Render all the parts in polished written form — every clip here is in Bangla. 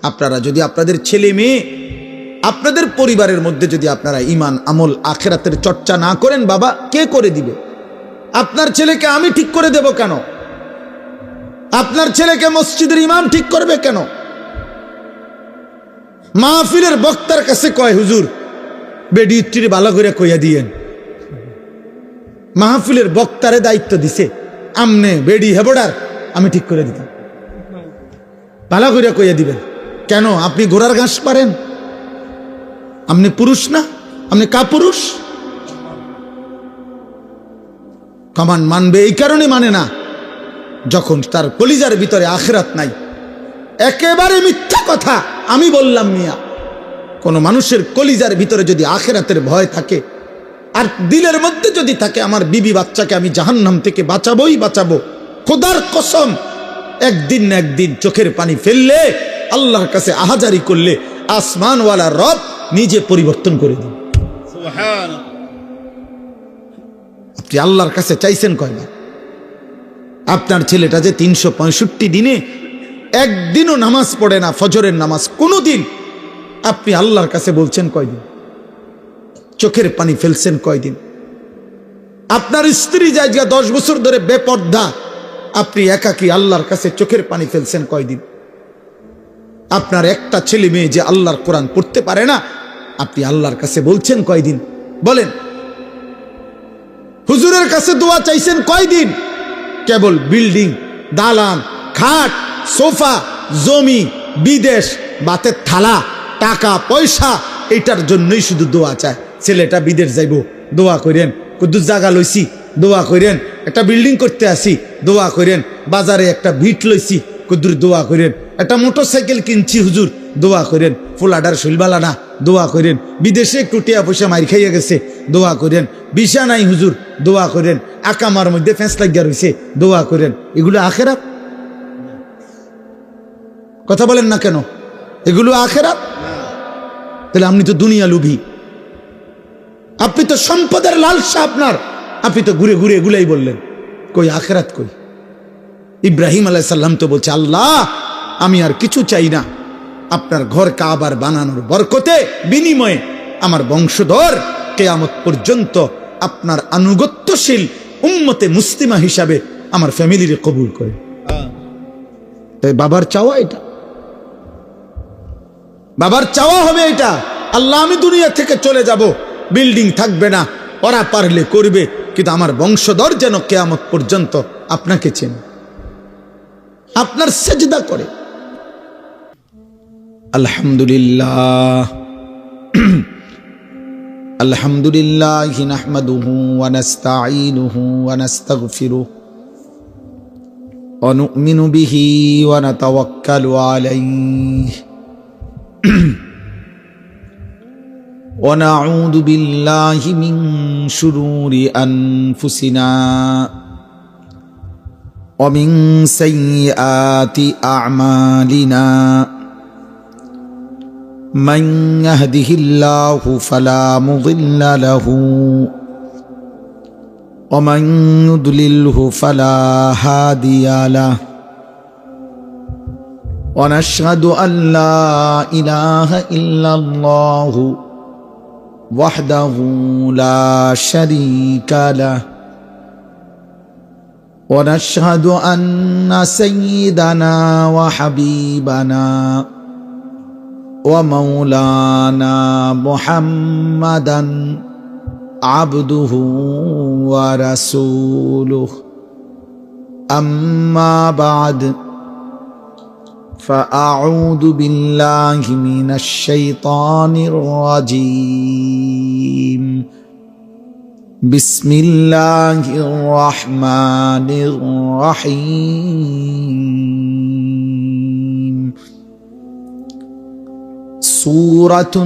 আপনারা যদি আপনাদের ছেলে মেয়ে আপনাদের পরিবারের মধ্যে যদি আপনারা ঈমান আমল আখিরাতের চর্চা না করেন, বাবা কে করে দিবে? আপনার ছেলেকে আমি ঠিক করে দেব কেন? আপনার ছেলেকে মসজিদের ইমাম ঠিক করবে কেন? মাহফিলের বক্তার কাছে কয়, হুজুর বেডি উত্তরে ভালো করে কইয়া দিয়েন। মাহফিলের বক্তারে দায়িত্ব দিছে, আমনে বেডি হেবড়ার আমি ঠিক করে দিতাম, ভালো করে কইয়া দিবেন। কেন? আপনি ঘোড়ার ঘাস পারেন? আপনি পুরুষ না? আপনি কাপুরুষ? কমান্ড মানবে এই কারণে মানে না, যখন তার কলিজার ভিতরে আখিরাত নাই। একেবারে মিথ্যা কথা আমি বললাম মিয়া। কোন মানুষের কলিজার ভিতরে যদি আখিরাতের ভয় থাকে আর দিলের মধ্যে যদি থাকে আমার বিবি বাচ্চাকে আমি জাহান্নাম থেকে বাঁচাবোই বাঁচাবো, খোদার কসম একদিন না একদিন চোখের পানি ফেললে, আল্লাহর কাছে আহাজারি করলে আসমানওয়ালা রব নিজে পরিবর্তন করে দিন। আপনি আল্লাহর কাছে চাইছেন কয়বার? আপনার ছেলেটা যে 365 দিনে একদিনও নামাজ পড়ে না, ফজরের নামাজ কোনোদিন, আপনি আল্লাহর কাছে বলছেন কয়দিন? চোখের পানি ফেলছেন কয়দিন? আপনার স্ত্রী জায়গা 10 বছর ধরে বেপর্দা, আপনি একাকী আল্লাহর কাছে চোখের পানি ফেলছেন কয়দিন? আপনার একটা ছেলে মেয়ে যে আল্লাহর কোরআন পড়তে পারে না, আপনি আল্লাহর কাছে বলছেন কয়দিন? বলেন। হুজুরের কাছে দোয়া চাইছেন কয়দিন? কেবল বিল্ডিং, দালান, খাট, সোফা, জমি, বিদেশ, বাতের থালা, টাকা পয়সা, এটার জন্যই শুধু দোয়া চায়। ছেলেটা বিদেশ যাইব, দোয়া করেন। কুদ্দুস জায়গা লইছি, দোয়া করেন। একটা বিল্ডিং করতে আসি, দোয়া করেন। বাজারে একটা ভিট লইছি, কুদ্দুর দোয়া করেন। একটা মোটরসাইকেল কিনছি, হুজুর দোয়া করেন। ফুলাডার শৈলবালা না, দোয়া করেন। বিদেশে একটু টিয়া পয়সা মারি খাইয়া গেছে, দোয়া করেন। বিশা নাই হুজুর, দোয়া করেন। আকামার মধ্যে ফেঁস লাগিয়া রয়েছে, দোয়া করেন। এগুলো আখেরাত? কথা বলেন না কেন? এগুলো আখেরাত? তাহলে আপনি তো দুনিয়া লুভি, আপনি তো সম্পদের লালসা আপনার, আপনি তো ঘুরে ঘুরে এগুলাই বললেন। কই আখেরাত কই? ইব্রাহিম আলাইহিস সালাম তো বলছে, আল্লাহ আমি আর কিছু চাই না, আপনার ঘর কাবার বানানোর বরকতে বিনিময়ে আমার বংশধর কিয়ামত পর্যন্ত আপনার আনুগত্যশীল উম্মতে মুসলিমা হিসাবে আমার ফ্যামিলিরে কবুল করে। তাই বাবার চাওয়া এটা, বাবার চাওয়া হবে এটা। আল্লাহ আমি দুনিয়া থেকে চলে যাব, বিল্ডিং থাকবে না, ওরা পারলে করবে, কিন্তু আমার বংশধর যেন কিয়ামত পর্যন্ত আপনাকে চেনে, আপনার সেজদা করে। আলহামদুলিল্লাহ আলহামদুলিল্লাহ নাহমাদুহু ওয়া নাস্তাঈনুহু ওয়া নাস্তাগফিরুহু ওয়া নু'মিনু বিহি ওয়া নাতাওয়াক্কালু আলাইহি ওয়া নাউযু বিল্লাহি মিন শুরুরি আনফুসিনা ওয়া মিন সাইয়্যাতি আ'মালিনা من يهده الله فلا مضل له ومن يضلله فلا هادي له ونشهد أن لا إله إلا الله وحده لا شريك له ونشهد أن سيدنا وحبيبنا ومولانا محمدا عبده ورسوله أما بعد فأعوذ بالله من الشيطان الرجيم بسم الله الرحمن الرحيم سورة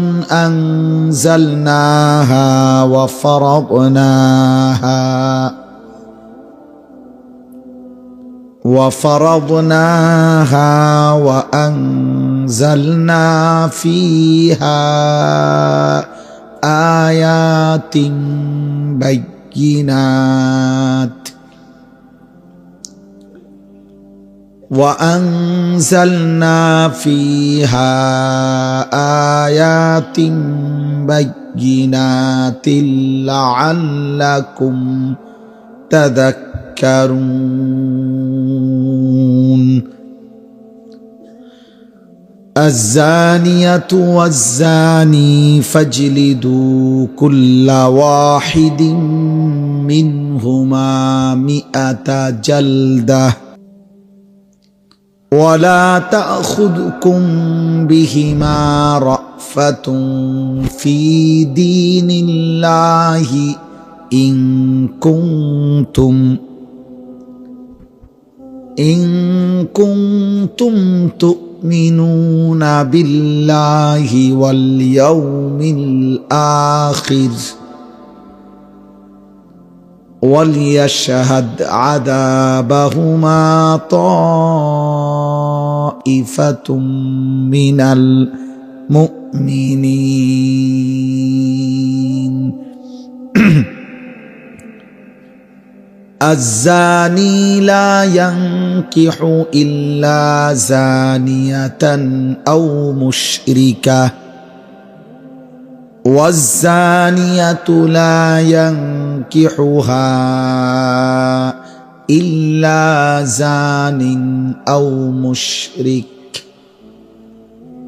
أنزلناها وفرضناها وفرضناها وأنزلنا فيها آيات بينات وأنزلنا فيها آيات بينات لعلكم تذكرون الزانية والزاني فاجلدوا كل واحد منهما 100 جلدة ولا تأخذكم بهما رأفة في دين الله إن كنتم تؤمنون بالله واليوم الآخر وليشهد عذابهما طائفة من المؤمنين الزاني لا ينكح إلا زانية أو مشركة والزانية لا ينكحها إلا زان أو مشرك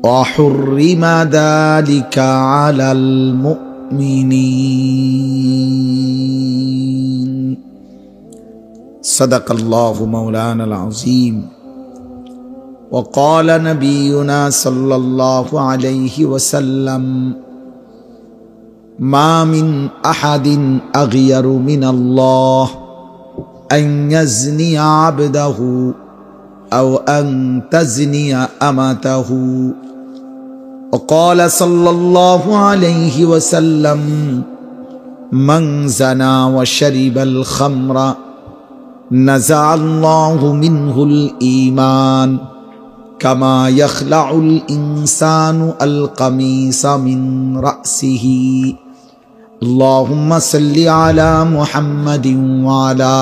وحرم ذلك على المؤمنين صدق الله مولانا العظيم وقال نبينا صلى الله عليه وسلم ما من أحد أغير من الله أن يزني عبده أو أن تزني أمته وقال صلى الله عليه وسلم من زنى وشرب الخمر نزع الله منه الإيمان كما يخلع الإنسان القميص من رأسه اللهم صل على محمد وعلى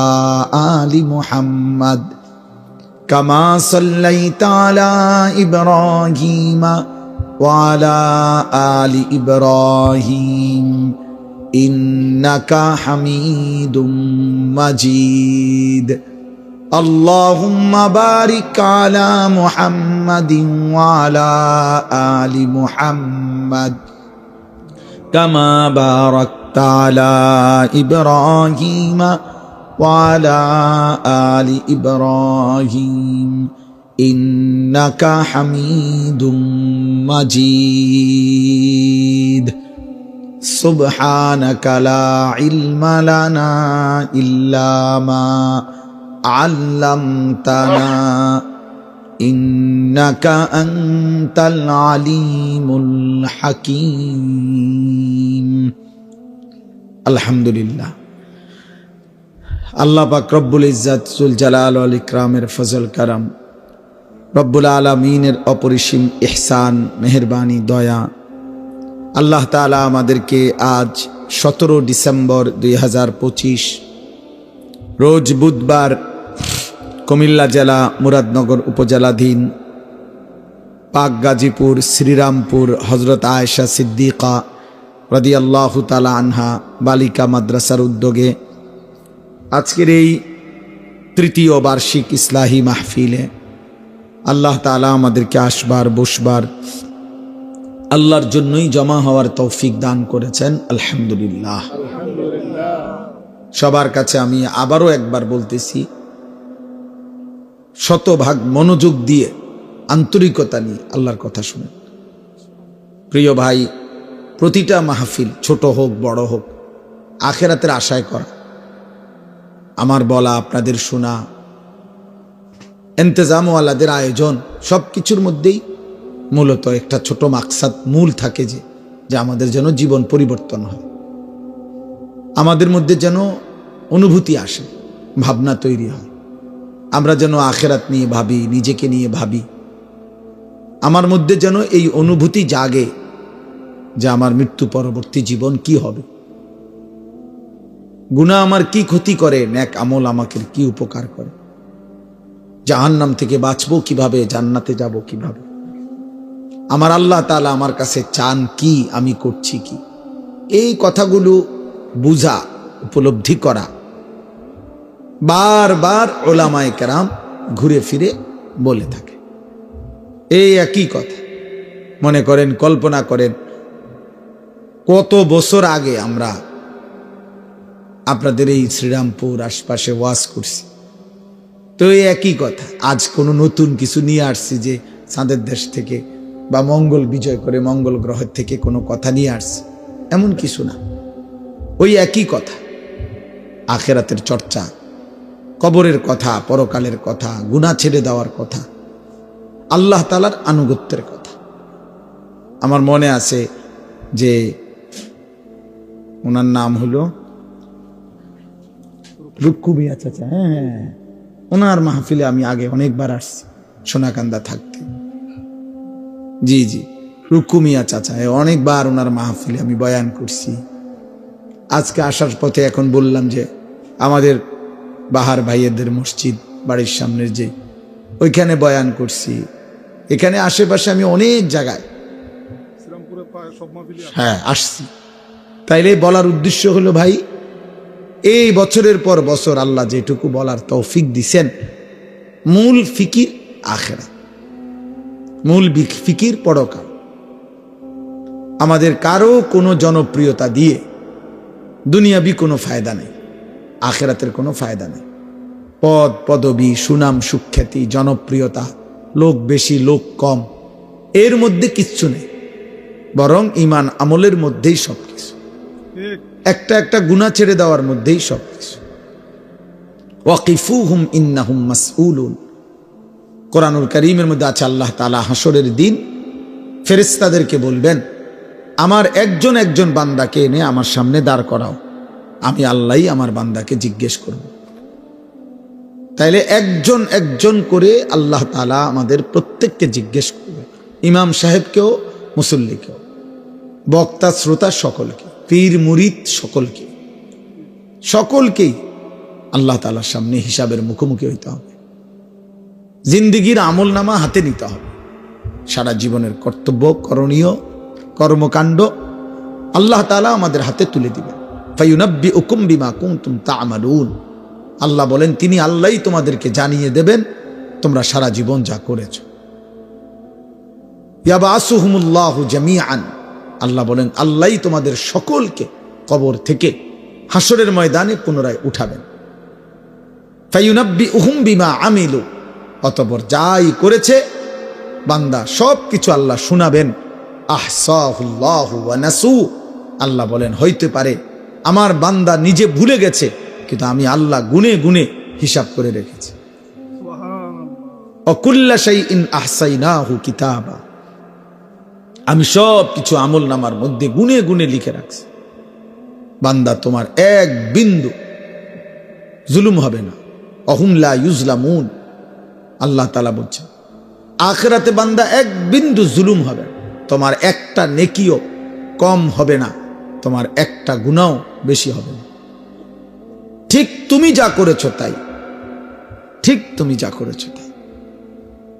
آل محمد كما صليت على إبراهيم وعلى آل إبراهيم إنك حميد مجيد اللهم بارك على محمد وعلى آل محمد كما باركت على إبراهيم وعلى آل إبراهيم إنك حميد مجيد سبحانك لا علم لنا إلا ما علمتنا إنك أنت العليم الحكيم الحمد لله আল্লাহ পাক রব্বুল ইজ্জত জুল জালাল ওয়াল ইকরামের ফজল করম রব্বুল আলামিনের অপরিসীম ইহসান মেহেরবানি দয়া আল্লাহ তাআলা আমাদেরকে আজ 17 ডিসেম্বর 2025 রোজ বুধবার কুমিল্লা জেলা মুরাদনগর উপজেলাধীন পাক গাজীপুর শ্রীরামপুর হযরত আয়েশা সিদ্দিকা রাদিয়াল্লাহু তাআলা আনহা বালিকা মাদ্রাসার উদ্যোগে আজকের এই তৃতীয় বার্ষিক ইসলাহি মাহফিলে আল্লাহ তাআলা আমাদেরকে আসবার বসবার আল্লাহর জন্যই জমা হওয়ার তৌফিক দান করেছেন আলহামদুলিল্লাহ। সবার কাছে আমি আবারও একবার বলতেছি, শতভাগ মনোযোগ দিয়ে আন্তরিকতা নিয়ে আল্লাহর কথা শুনেন। প্রিয় ভাই, প্রতিটা মাহফিল ছোট হোক বড় হোক আখিরাতের আশায় করা, আমার বলা আপনাদের শোনা, ইন্তেজামওয়ালাদের আয়োজন, সব কিছুর মধ্যেই মূলত একটা ছোট মাকসাদ মূল থাকে যে আমাদের যেন জীবন পরিবর্তন হয়, আমাদের মধ্যে যেন অনুভূতি আসে, ভাবনা তৈরি হয়, আমরা যেন আখেরাত নিয়ে ভাবি, নিজেকে নিয়ে ভাবি। আমার মধ্যে যেন এই অনুভূতি জাগে যে আমার মৃত্যু পরবর্তী জীবন কি হবে, গুনাহ আমার কি ক্ষতি করে, নেক আমল আমাকে কি উপকার করে, জাহান্নাম থেকে বাঁচবো কিভাবে, জান্নাতে যাব কিভাবে, আমার আল্লাহ তাআলা আমার কাছে চান কি, আমি করছি কি। এই কথাগুলো বুঝা, উপলব্ধি করা, বারবার উলামায়ে কেরাম ঘুরে ফিরে বলে থাকে এই একই কথা। মনে করেন, কল্পনা করেন কত বছর আগে আমরা আপনাদের এই শ্রীরামপুর আশপাশে ওয়াজ করছি, তো এই একই কথা। আজ কোনো নতুন কিছু নিয়ে আসছি যে চাঁদের দেশ থেকে বা মঙ্গল বিজয় করে মঙ্গল গ্রহের থেকে কোনো কথা নিয়ে আসছি, এমন কিছু না। ওই একই কথা, আখেরাতের চর্চা, কবরের কথা, পরকালের কথা, গুনাহ ছেড়ে দেওয়ার কথা, আল্লাহ তাআলার আনুগত্যের কথা। আমার মনে আছে যে ওনার নাম হলো রুক্কু মিয়া চাচা। হ্যাঁ, ওনার মাহফিলে আমি আগে অনেকবার আসছি সোনাকান্দা থাকতে। জি জি, রুক্কু মিয়া চাচা, অনেকবার ওনার মাহফিলে আমি বয়ান করছি। আজকে আসার পথে এখন বললাম যে আমাদের বাহার ভাইয়েদের মসজিদ বাড়ির সামনের যে, ওইখানে বয়ান করছি। এখানে আশেপাশে আমি অনেক জায়গায় হ্যাঁ আসছি। তাইলে বলার উদ্দেশ্য হলো ভাই, এই বছরের পর বছর আল্লাহ যেটুকু বলার তৌফিক দিছেন, মূল ফিকির আখিরাত, মূল ফিকির পরকাল। আমাদের কারো কোনো জনপ্রিয়তা দিয়ে দুনিয়াবি কোনো ফায়দা নেই, আখিরাতের কোনো ফায়দা নেই। পদ পদবী, সুনাম সুখ্যাতি, জনপ্রিয়তা, লোক বেশি লোক কম, এর মধ্যে কিচ্ছু নেই, বরং ঈমান আমলের মধ্যেই সবকিছু। একটা একটা গুনাহ ছেড়ে দেওয়ার মধ্যেই সবকিছু। ওয়াকিফুহুম ইন্নাহুম মাসউলুন, কোরআনুল কারীমের মধ্যে আছে আল্লাহ তাআলা হাসরের দিন ফেরেশতাদেরকে বলবেন, আমার একজন একজন বান্দাকে এনে আমার সামনে দাঁড় করাও, আমি আল্লাহই আমার বান্দাকে জিজ্ঞেস করব। তাইলে একজন একজন করে আল্লাহ তাআলা আমাদের প্রত্যেককে জিজ্ঞেস করবে, ইমাম সাহেবকেও, মুসল্লিকেও, বক্তা শ্রোতা সকলকে, পীর মুরিদ সকলকে, সকলকেই আল্লাহ তাআলার সামনে হিসাবের মুখোমুখি হইতে হবে। জিন্দেগির আমল নামা হাতে নিতে হবে, সারা জীবনের কর্তব্য, করণীয় কর্মকাণ্ড আল্লাহ তাআলা আমাদের হাতে তুলে দিবেন। ফায়ুনাব্বিউকুম বিমা কুনতুম তা'মালুন, আল্লাহ বলেন তিনি আল্লাহই তোমাদেরকে জানিয়ে দেবেন তোমরা সারা জীবন যা করেছো। ইয়াবাসুহুমুল্লাহু জামিআন, আল্লাহ বলেন আল্লাহই তোমাদের সকলকে কবর থেকে হাসরের ময়দানে পুনরায় উঠাবেন। ফায়ুনাব্বিউহুম বিমা আমিলু, অতঃপর যাই করেছে বান্দা সব কিছু আল্লাহ শোনাবেন। আহসাহুল্লাহু ওয়া নাসু, আল্লাহ বলেন হইতে পারে আমার বান্দা নিজে ভুলে গেছে, কিন্তু আমি আল্লাহ গুনে গুনে হিসাব করে রেখেছি। ওয়াকুল্লা শাইইন আহসাইনাহু কিতাবা, আমি সব কিছু আমল নামার মধ্যে গুনে গুনে লিখে রাখছি। বান্দা তোমার এক বিন্দু জুলুম হবে না। অহুম লা ইউজলামুন, আল্লাহ তাআলা বলছেন আখিরাতে বান্দা এক বিন্দু জুলুম হবে না, তোমার একটা নেকিও কম হবে না, তোমার একটা গুনাহ বেশি হবে না। ঠিক তুমি যা করেছো তাই, ঠিক তুমি যা করেছো তাই,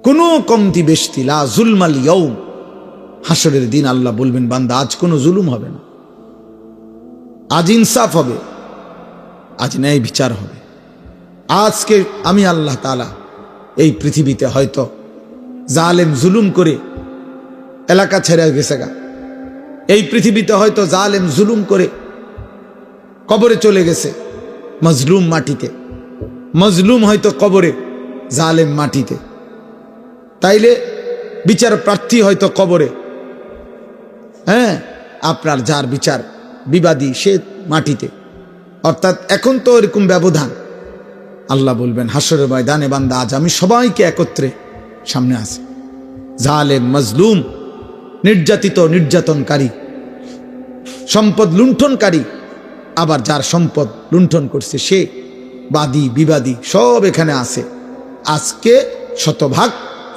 কোনো কমতি বেশতি, লা যুলমাল ইয়াউম। হাসরের দিন আল্লাহ বলবেন বান্দা আজ কোনো জুলুম হবে না, আজ ইনসাফ হবে, আজ ন্যায় বিচার হবে। আজকে আমি আল্লাহ তাআলা এই পৃথিবীতে হয়তো জালেম জুলুম করে এলাকা ছেড়ে গেছে গা, এই পৃথিবীতে হয়তো জালেম জুলুম করে কবরে চলে গেছে, মজলুম মাটিতে, মজলুম হয়তো কবরে, জালেম মাটিতে। তাইলে বিচার প্রার্থী হয়তো কবরে, হ্যাঁ, আপনার যার বিচার বিবাদী সে মাটিতে। অর্থাৎ এখন তো এরকম ব্যবধান। আল্লাহ বলবেন হাসরের ময়দানে বান্দা আজ আমি সবাইকে একত্রে সামনে আছে, জালেম মজলুম, নির্যাতিত নির্যাতনকারী, সম্পদ লুণ্ঠনকারী, আবার যার সম্পদ লুণ্ঠন করছে সে, বাদী বিবাদী সব এখানে আছে। আজকে শতভাগ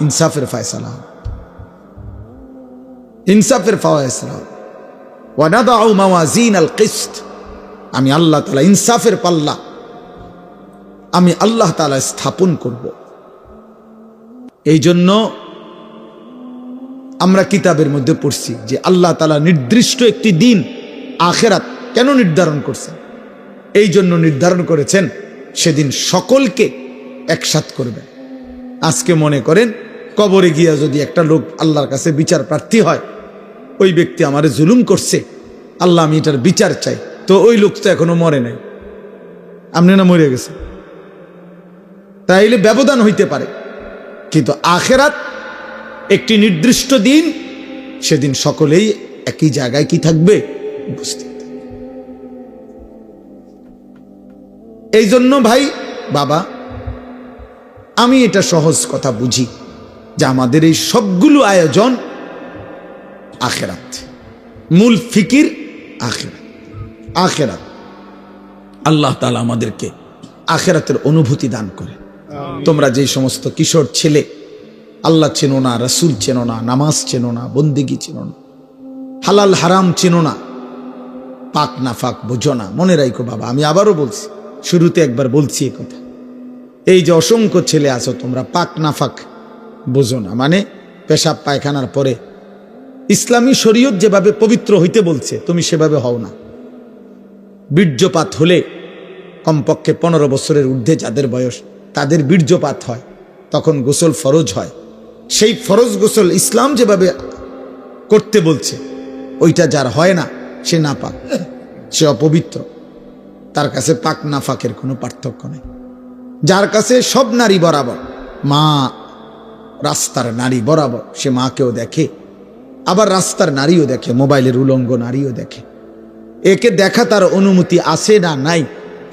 ইনসাফের ফয়সালা হবে, ইনসাফের ফয়সালা হবে। ওয়া নাদাউ মাওয়াজিন আল কিসত, আমি আল্লাহ তাআলা ইনসাফের পাল্লা আমি আল্লাহ তাআলা স্থাপন করব। এই জন্য আমরা কিতাবের মধ্যে পড়ছি যে আল্লাহ তাআলা নির্দিষ্ট একটি দিন আখিরাত কেন নির্ধারণ করছেন? এই জন্য নির্ধারণ করেছেন সেদিন সকলকে একসাথ করবেন। আজকে মনে করেন কবরে গিয়া যদি একটা লোক আল্লাহর কাছে বিচার প্রার্থী হয়, ওই ব্যক্তি আমারে জুলুম করছে, আল্লাহ আমি এটার বিচার চাই, তো ওই লোক তো এখনো মরে নাই, আপনি না মরে গেছে, তাইলে ব্যবধান হইতে পারে। কিন্তু আখিরাত একটি নির্দিষ্ট দিন, সেদিন সকলেই একই জায়গায় কি থাকবে? উপস্থিত। এই জন্য ভাই বাবা, আমি এটা সহজ কথা বুঝি যে আমাদের এই সবগুলো আয়োজন আখিরাত, মূল ফিকির আখিরাত। আখিরাত আল্লাহ তাআলা আমাদেরকে আখিরাতের অনুভূতি দান করে। তোমরা যে সমস্ত কিশোর ছেলে আল্লাহ চেনো না, রাসূল চেনো না, নামাজ চেনো না, বন্দেগী চেনো না, হালাল হারাম চেনো না, পাক নাফাক বোঝো না, মনে রাখো বাবা, আমি আবারও বলছি, শুরুতে একবার বলছি এই কথা, এই যে অসংখ্য ছেলে আছো তোমরা পাক নাফাক বোঝো না, মানে পেশাব পায়খানার পরে ইসলামী শরীয়ত যেভাবে পবিত্র হইতে বলছে তুমি সেভাবে হও না। বীর্যপাত হলে কমপক্ষে 15 বছরের ঊর্ধ্বে যাদের বয়স তাদের বীর্যপাত হয়, তখন গোসল ফরজ হয়। সেই ফরজ গোসল ইসলাম যেভাবে করতে বলছে ওইটা যার হয় না সে নাপাক, সে অপবিত্র, তার কাছে পাক নাফাকের কোনো পার্থক্য নেই। যার কাছে সব নারী বরাবর, মা রাস্তার নারী বরাবর, সে মাকেও দেখে, আবার রাস্তার নারীও দেখে, মোবাইলের উলঙ্গ নারীও দেখে, একে দেখা তার অনুমতি আছে না নাই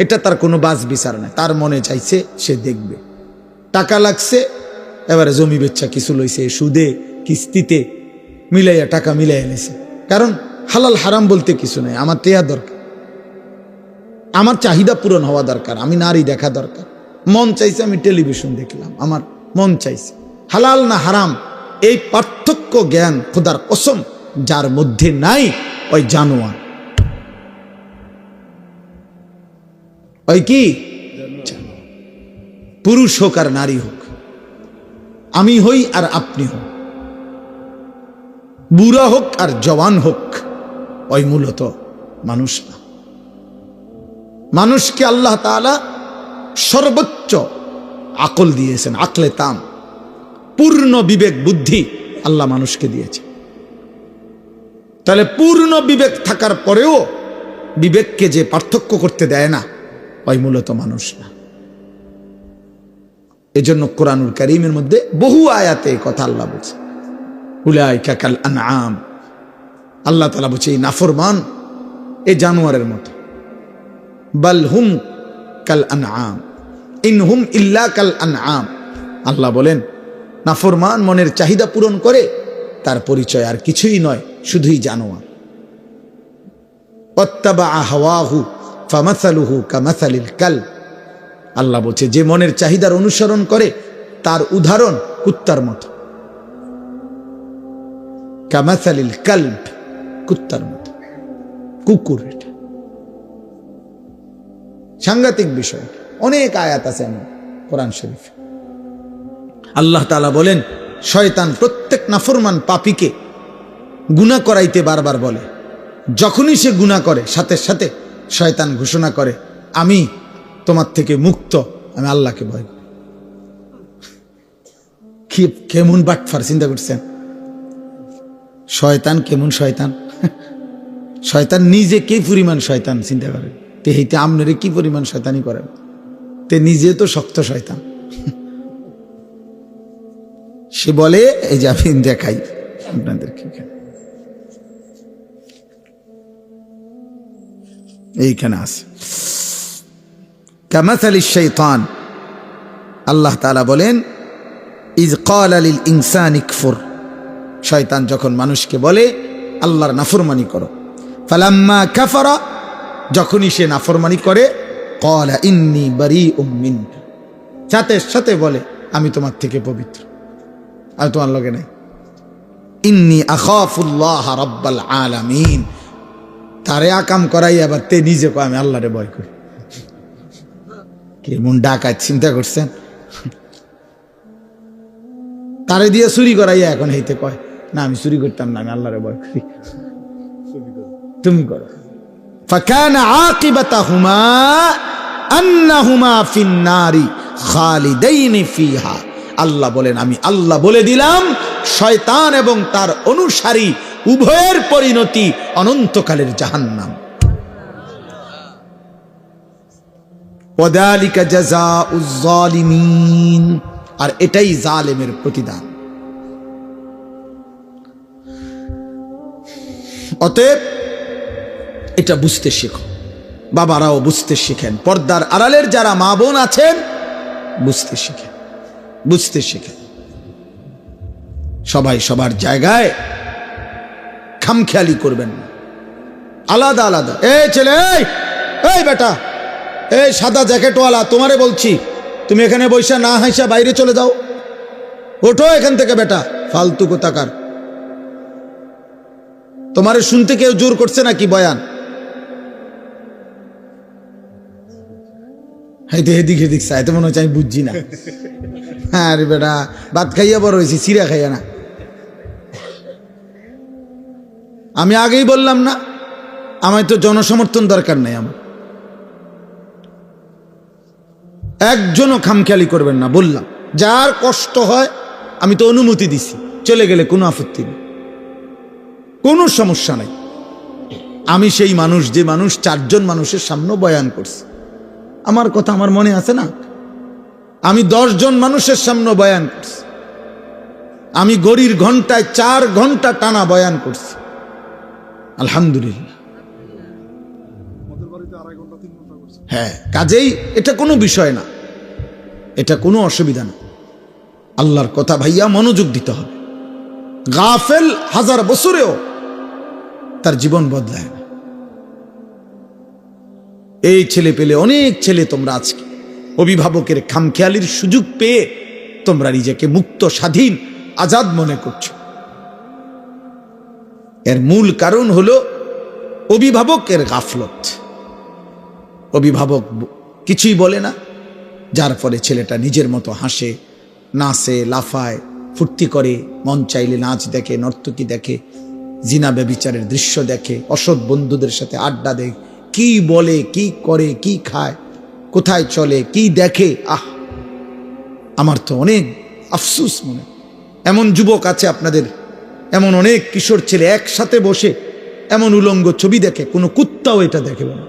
এটা তার কোনো বাজ বিচার নাই, তার মনে চাইছে সে দেখবে। টাকা লাগছে, এবারে জমি বেচ্ছা কিছু লইছে, সুদে কিস্তিতে মিলাইয়া টাকা মিলাইয়া নিছে, কারণ হালাল হারাম বলতে কিছু নাই, আমার টেয়া দরকার, আমার চাহিদা পূরণ হওয়া দরকার, আমি নারী দেখা দরকার, মন চাইছে আমি টেলিভিশন দেখলাম, আমার মন চাইছে। হালাল না হারাম এই পার্থক্য জ্ঞান খোদার কসম যার মধ্যে নাই ওই জানোয়ার, ওই কি পুরুষ হোক আর নারী হোক, আমি হই আর আপনি হোক, বুড়া হোক আর জওয়ান হোক, ওই মূলত মানুষ না। মানুষকে আল্লাহ তাআলা সর্বোচ্চ আকল দিয়েছেন, আকলে তাম, পূর্ণ বিবেক বুদ্ধি আল্লাহ মানুষকে দিয়েছে। তাহলে পূর্ণ বিবেক থাকার পরেও বিবেককে যে পার্থক্য করতে দেয় না ওই মূলত মানুষ না। এজন্য কোরআনুল কারীমের মধ্যে বহু আয়াতে কথা আল্লাহ বলছে, উলাইকা কাল আনআম, আল্লাহ তাআলা বলছে এই নাফরমান এই জানোয়ারের মতো, বাল হুম কাল আনআম ইনহুম ইল্লা কাল আনআম, আল্লাহ বলেন নাফরমান মনের চাহিদা পূরণ করে, তার পরিচয় আর কিছুই নয়, শুধুই জানোয়ার। ওয়াত্তাবা হাওয়াহু ফামাসালুহু কামাসালিল কালব, আল্লাহ বলছে যে মনের চাহিদার অনুসরণ করে তার উদাহরণ কুত্তার মতো, কামাসালিল কালব, কুত্তার মতো, কুকুর। এটা সাংঘাতিক বিষয়, অনেক আয়াত আছে কোরআন শরীফে। আল্লাহ তাআলা বলেন শয়তান প্রত্যেক নাফরমান পাপীকে গুনাহ করাইতে বারবার বলে, যখনই সে গুনাহ করে সাথে সাথে শয়তান ঘোষণা করে আমি তোমার থেকে মুক্ত, আমি আল্লাহকে ভয় করি। কি কেমন বাটফার, চিন্তা করছেন শয়তান কেমন শয়তান? শয়তান নিজে কি পরিমাণ শয়তান চিন্তা করে, তে হইতে আমনেরে কি পরিমাণ শয়তানি করেন, তে নিজে তো শক্ত শয়তান। সে বলে এই যে আমি দেখাই আপনাদেরকে, এইখানে আছে কামাসালিশ শাইতান, আল্লাহ তাআলা বলেন ইজ ক্বালা লিল ইনসানি কফুর, শয়তান যখন মানুষকে বলে আল্লাহর নাফরমানি করো, ফালাম্মা কাফারা, যখনই সে নাফরমানি করে, ক্বালা ইন্নী বারীউম মিনকা, সাথে সাথে বলে আমি তোমার থেকে পবিত্র, আমি তোমার লগে নাই। ইন্নী আখাফুল্লাহ রাব্বাল আলামিন। তারে আকাম করাই আবার তে নিজে কয় আমি আল্লাহরে ভয় করি। কি মন ডাকাত চিন্তা করছেন? তারে দিয়ে চুরি করাইয়া এখন হইতে কয় না আমি চুরি করতাম না, আমি আল্লাহরে ভয় করি। তুমি করো। ফাকানা আকিবাতাহুমা আন্নাহুমা ফিন্নারি খালিদাইনি ফিহা। আল্লাহ বলেন আমি আল্লাহ বলে দিলাম শয়তান এবং তার অনুসারী উভয়ের পরিণতি অনন্তকালের জাহান্নাম। ওয়াদালিকা জাযাউজ জালিমিন। আর এটাই জালেমের প্রতিদান। অতএব এটা বুঝতে শেখো, বাবারাও বুঝতে শিখেন, পর্দার আড়ালের যারা মা বোন আছেন বুঝতে শিখেন, বুঝতে শিখেন। সবাই সবার জায়গায় খামখেয়ালি করবেন না, আলাদা আলাদা। এই ছেলে, এই বেটা, এই সাদা জ্যাকেটওয়ালা, তোমারে বলছি তুমি এখানে বৈশা না হাসা বাইরে চলে যাও। ওঠো এখান থেকে বেটা, ফালতু কোথাকার। তোমারে শুনতে কেউ জোর করছে নাকি বয়ান? এদিক এদিক চাইতে মনে হচ্ছে আমি বুঝছি না। হ্যাঁ রে বেটা, ভাত খাইয়া বড় হয়েছি, চিরা খাইয়া না। আমি আগেই বললাম না, আমার তো জনসমর্থন দরকার নেই। আমার একজনও খামখেয়ালি করবেন না, বললাম। যার কষ্ট হয় আমি তো অনুমতি দিছি, চলে গেলে কোনো আপত্তি নেই, কোনো সমস্যা নাই। আমি সেই মানুষ যে মানুষ 4 জন মানুষের সামনে বয়ান করছি। আমার কথা আমার মনে আছে না? আমি 10 জন মানুষের সামনে বয়ান করছি। আমি গড়ির ঘন্টায় 4 ঘন্টা টানা বয়ান করছি, আলহামদুলিল্লাহ। হ্যাঁ, কাজেই এটা কোনো বিষয় না, এটা কোনো অসুবিধা না। আল্লাহর কথা ভাইয়া মনোযোগ দিতে হবে। গাফেল 1000 বছরেও তার জীবন বদলায় না। এই ছেলে পেলে অনেক ছেলে তোমরা আজকে অভিভাবকের খামখেয়ালির সুযোগ পেয়ে তোমরা নিজেকে মুক্ত, স্বাধীন, আজাদ মনে করছো। এর মূল কারণ হলো অভিভাবকের গাফলত। অভিভাবক কিছুই বলে না, যার ফলে ছেলেটা নিজের মতো হাসে, নাচে, লাফায়, ফুর্তি করে, মন চাইলে নাচ দেখে, নর্তকী দেখে, জিনা ব্যভিচারের দৃশ্য দেখে, অসৎ বন্ধুদের সাথে আড্ডা দেয়, কি বলে, কি করে, কি খায়, কোথায় চলে, কি দেখে। আমার তো অনেক আফসুস মনে। এমন যুবক আছে আপনাদের, এমন অনেক কিশোর ছেলে একসাথে বসে এমন উলঙ্গ ছবি দেখে, কোনো কুত্তাও এটা দেখে না।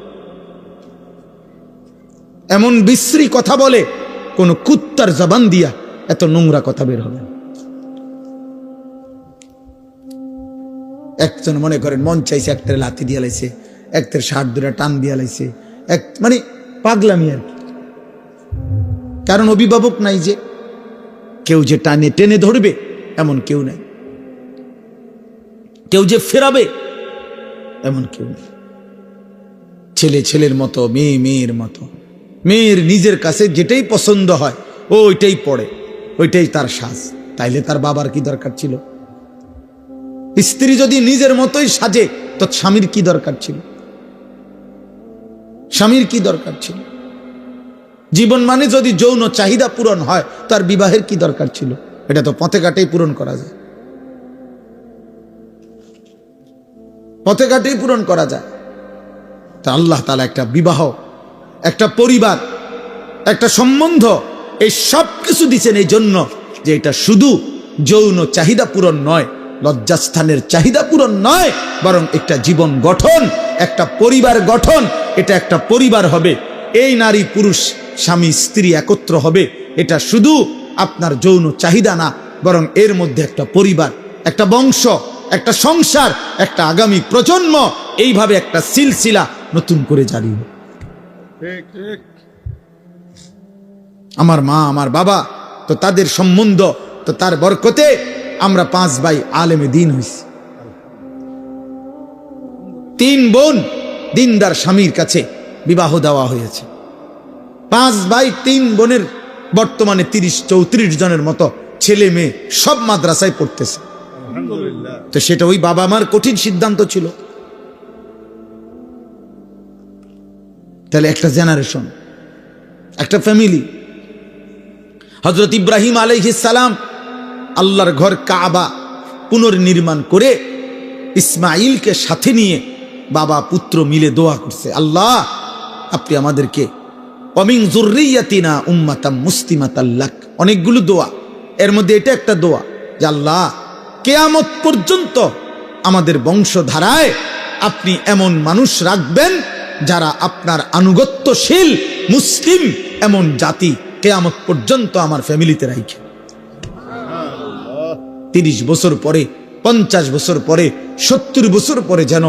এমন বিশ্রী কথা বলে, কোন কুত্তার জবান দিয়া এত নোংরা কথা বের হবে। একজন মনে করেন মন চাইছে একটার লাথি দিয়া লাইছে, একটার শার্ট ধরে টান দিয়া লাইছে, মানে পাগলামি আর কি। কারণ অভিভাবক নাই, যে কেউ যে টানে টেনে ধরবে এমন কেউ নাই, কেউ যে ফেরাবে এমন কেউ নেই। ছেলে ছেলের মতো, মেয়ে মেয়ের মতো। মেয়ের নিজের কাছে যেটাই পছন্দ হয় ও ওইটাই পড়ে, ওইটাই তার সাজ। তাইলে তার বাবার কি দরকার ছিল? স্ত্রী যদি নিজের মতোই সাজে তো স্বামীর কি দরকার ছিল? স্বামীর কি দরকার ছিল? জীবন মানে যদি যৌন চাহিদা পূরণ হয় তার বিবাহের কি দরকার ছিল? এটা তো পথে ঘাটেই পূরণ করা যায়, পথে ঘাটেই পূরণ করা যায়। তা আল্লাহ তাআলা একটা বিবাহ, একটা পরিবার, একটা সম্বন্ধ, এই সব কিছু দিচ্ছেন এই জন্য যে এটা শুধু যৌন চাহিদা পূরণ নয়, লজ্জাস্থানের চাহিদা পূরণ নয়, বরং একটা জীবন গঠন, একটা পরিবার গঠন। এটা একটা পরিবার হবে, এই নারী পুরুষ স্বামী স্ত্রী একত্র হবে। এটা শুধু আপনার যৌন চাহিদা না, বরং এর মধ্যে একটা পরিবার, একটা বংশ, একটা সংসার, একটা আগামী প্রজন্ম, এইভাবে একটা সিলসিলা নতুন করে জারি হবে। আমার মা, আমার বাবা, তো তাদের সম্বন্ধ, তো তার বরকতে আমরা 5 ভাই আলেমে দ্বীন হইছি। 3 বোন দিনদার স্বামীর কাছে বিবাহ দেওয়া হয়েছে। 5 ভাই 3 বোনের বর্তমানে 30-34 জনের মতো ছেলে মেয়ে সব মাদ্রাসায় পড়তেছে। তো সেটা ওই বাবা মার কঠিন সিদ্ধান্ত ছিল। তাহলে একটা জেনারেশন, একটা ফ্যামিলি। হযরত ইব্রাহিম আলাইহিস সালাম আল্লাহর ঘর কাবা পুনর্নির্মাণ করে ইসমাইলকে সাথে নিয়ে বাবা পুত্র মিলে দোয়া করছে, আল্লাহ আপনি আমাদেরকে ওয়ামিন যুররিয়াতিনা উম্মাতাম মুসলিমাতাল লাক। অনেকগুলো দোয়া, এর মধ্যে এটা একটা দোয়া যে আল্লাহ কিয়ামত পর্যন্ত আমাদের বংশধারায় আপনি এমন মানুষ রাখবেন যারা আপনার আনুগত্যশীল মুসলিম, এমন জাতি কিয়ামত পর্যন্ত আমার ফ্যামিলিতে রাখেন। 30 বছর পরে, 50 বছর পরে, 70 বছর পরে যেন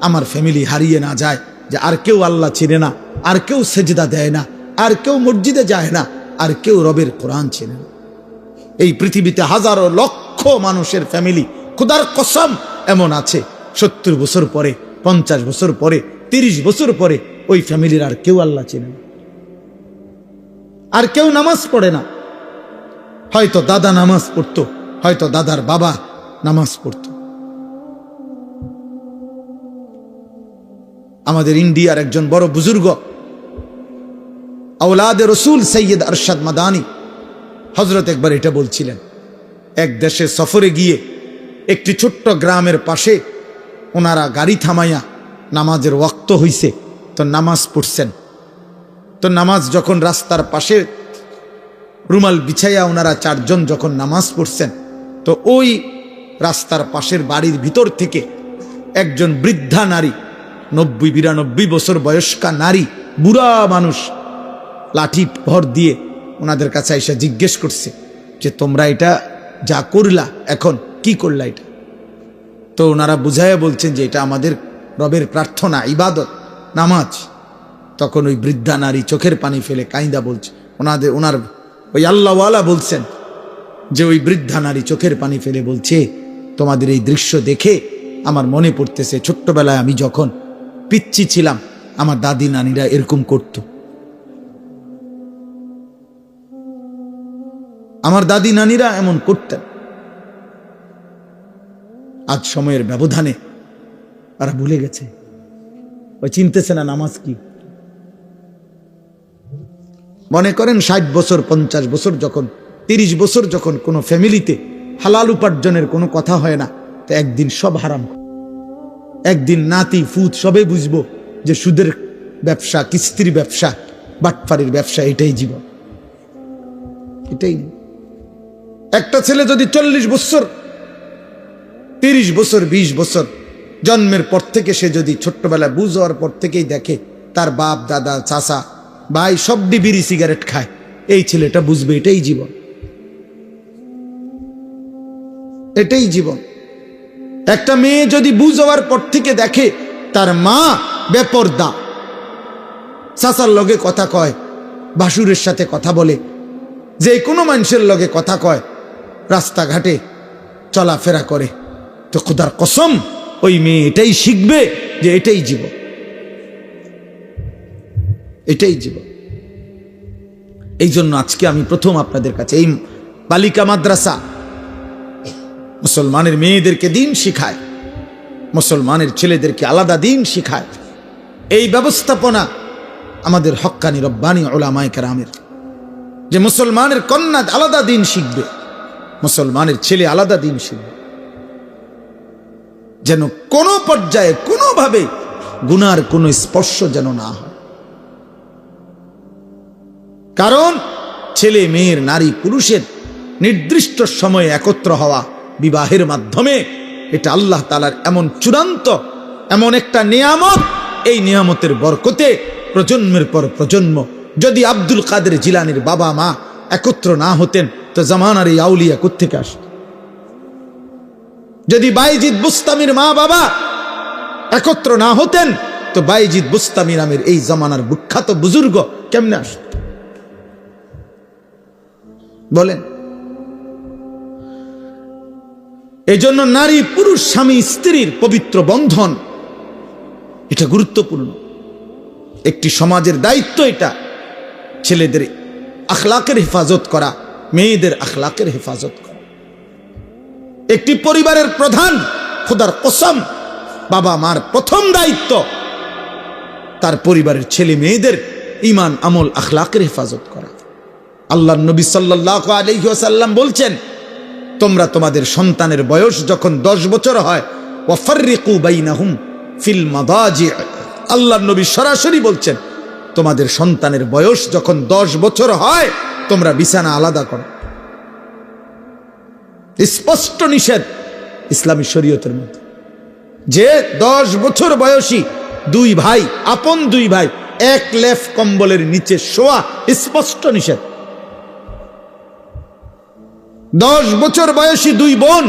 আমার ফ্যামিলি হারিয়ে না যায়, যে আর কেউ আল্লাহ চিনে না, আর কেউ সেজদা দেয় না, আর কেউ মসজিদে যায় না, আর কেউ রবের কোরআন চিনে না। এই পৃথিবীতে হাজারো লক্ষ মানুষের ফ্যামিলি, খোদার কসম এমন আছে 70 বছর পরে, 50 বছর পরে, 30 বছর পরে ওই ফ্যামিলির আর কেউ আল্লাহ চিনে না, আর কেউ নামাজ পড়ে না। হয়তো দাদা নামাজ পড়তো, হয়তো দাদার বাবা নামাজ পড়তো। আমাদের ইন্ডিয়ার একজন বড় বুজুর্গ আওলাদে রসুল সৈয়দ আরশাদ মাদানী হযরত একবার এটা বলছিলেন, এক দেশে সফরে গিয়ে একটি ছোট্ট গ্রামের পাশে ওনারা গাড়ি থামাইয়া নামাজের ওয়াক্ত হইছে, তো নামাজ পড়ছেন। তো নামাজ যখন রাস্তার পাশে রুমাল বিছাইয়া ওনারা 4 জন যখন নামাজ পড়ছেন, তো ওই রাস্তার পাশের বাড়ির ভিতর থেকে একজন বৃদ্ধা নারী, 90-92 বছর বয়স্কা নারী, বুড়া মানুষ, লাঠি ভর দিয়ে ওনাদের কাছে এসে জিজ্ঞেস করছে যে তোমরা এটা যা করলা এখন কি করলা এটা? তো ওনারা বুঝাইয়া বলছেন যে এটা আমাদের রবের প্রার্থনা, ইবাদত, নামাজ। তখন ওই বৃদ্ধা নারী চোখের পানি ফেলে কাইন্দা বলছে, ওনার ওই আল্লাহওয়ালা বলছেন যে ওই বৃদ্ধা নারী চোখের পানি ফেলে বলছে, তোমাদের এই দৃশ্য দেখে আমার মনে পড়তেছে ছোট্টবেলায় আমি যখন পিচ্চি ছিলাম আমার দাদি নানিরা এরকম করত। আমার দাদি নানিরা এমন করতেন। আজ সময়ের ব্যবধানে তারা ভুলে গেছে, ওই চিনতেছে না নামাজ কি। মনে করেন 60 বছর, 50 বছর যখন, 30 বছর যখন কোনো ফ্যামিলিতে হালাল উপার্জনের কোনো কথা হয় না, তো একদিন সব হারাম, একদিন নাতি ফুত সবে বুঝবো যে সুদের ব্যবসা, কিস্তির ব্যবসা, বাটফারির ব্যবসা, এটাই জীবন, এটাই। একটা ছেলে যদি 40 বছর, 30 বছর, 20 বছর জন্মের পর থেকে সে যদি ছোট্টবেলায় বুঝ হওয়ার পর থেকেই দেখে তার বাপ, দাদা, চাচা, ভাই সব বিড়ি সিগারেট খায়, এই ছেলেটা বুঝবে এটাই জীবন, এটাই জীবন। একটা মেয়ে যদি বুঝ হওয়ার পর থেকে দেখে তার মা বেপরদা, চাচার লগে কথা কয়, ভাসুরের সাথে কথা বলে, যে কোনো মানুষের লগে কথা কয়, রাস্তাঘাটে চলাফেরা করে, তো খোদার কসম ওই মেয়ে এটাই শিখবে যে এটাই জীবন, এটাই জীবন। এই জন্য আজকে আমি প্রথম আপনাদের কাছে এই বালিকা মাদ্রাসা মুসলমানের মেয়েদেরকে দিন শিখায়, মুসলমানের ছেলেদেরকে আলাদা দিন শিখায়। এই ব্যবস্থাপনা আমাদের হক্কানি রব্বানি উলামায়ে কেরামের, যে মুসলমানের কন্যা আলাদা দিন শিখবে, মুসলমানের ছেলে আলাদা দিন শিখবে, যেন কোনো পর্যায়ে কোনোভাবে গুনার কোনো স্পর্শ যেন না হয়। কারণ ছেলে মেয়ের, নারী পুরুষের নির্দিষ্ট সময়ে একত্র হওয়া বিবাহের মাধ্যমে, এটা আল্লাহ তাআলার এমন চূড়ান্ত, এমন একটা নিয়ামত। এই নিয়ামতের বরকতে প্রজন্মের পর প্রজন্ম, যদি আব্দুল কাদের জিলানীর বাবা মা একত্র না হতেন তো জামানার এই আউলিয়া কোত্থেকে আসত? যদি বাইজিদ বুস্তামির মা বাবা একত্র না হতেন তো বাইজিদ বুস্তামি নামের এই জামানার বিখ্যাত বুজুর্গ কেমনে আসত বলেন? এজন্য নারী পুরুষ, স্বামী স্ত্রীর পবিত্র বন্ধন, এটা গুরুত্বপূর্ণ একটি সমাজের দায়িত্ব। এটা ছেলেদের আখলাকের হেফাজত করা, মেয়েদের আখলাকের হেফাজত করা। একটি পরিবারের প্রধান, খোদার কসম, বাবা মার প্রথম দায়িত্ব তার পরিবারের ছেলে মেয়েদের ঈমান, আমল, আখলাকের হেফাজত করা। আল্লাহর নবী সাল্লাল্লাহু আলাইহি ওয়াসাল্লাম বলছেন, তোমরা তোমাদের সন্তানের বয়স যখন 10 বছর হয়, ওয়াফাররিকু বাইনাহুম ফিল মাদাজি'। আল্লাহর নবী সরাসরি বলছেন, তোমাদের সন্তানের বয়স যখন 10 বছর হয় তোমরা বিছানা আলাদা করো। স্পষ্ট নিষেধ ইসলামী শরীয়তের মধ্যে যে 10 বছর বয়সী দুই ভাই, আপন দুই ভাই, এক লেফ কম্বলের নিচে শোয়া স্পষ্ট নিষেধ। 10 বছর বয়সী দুই বোন,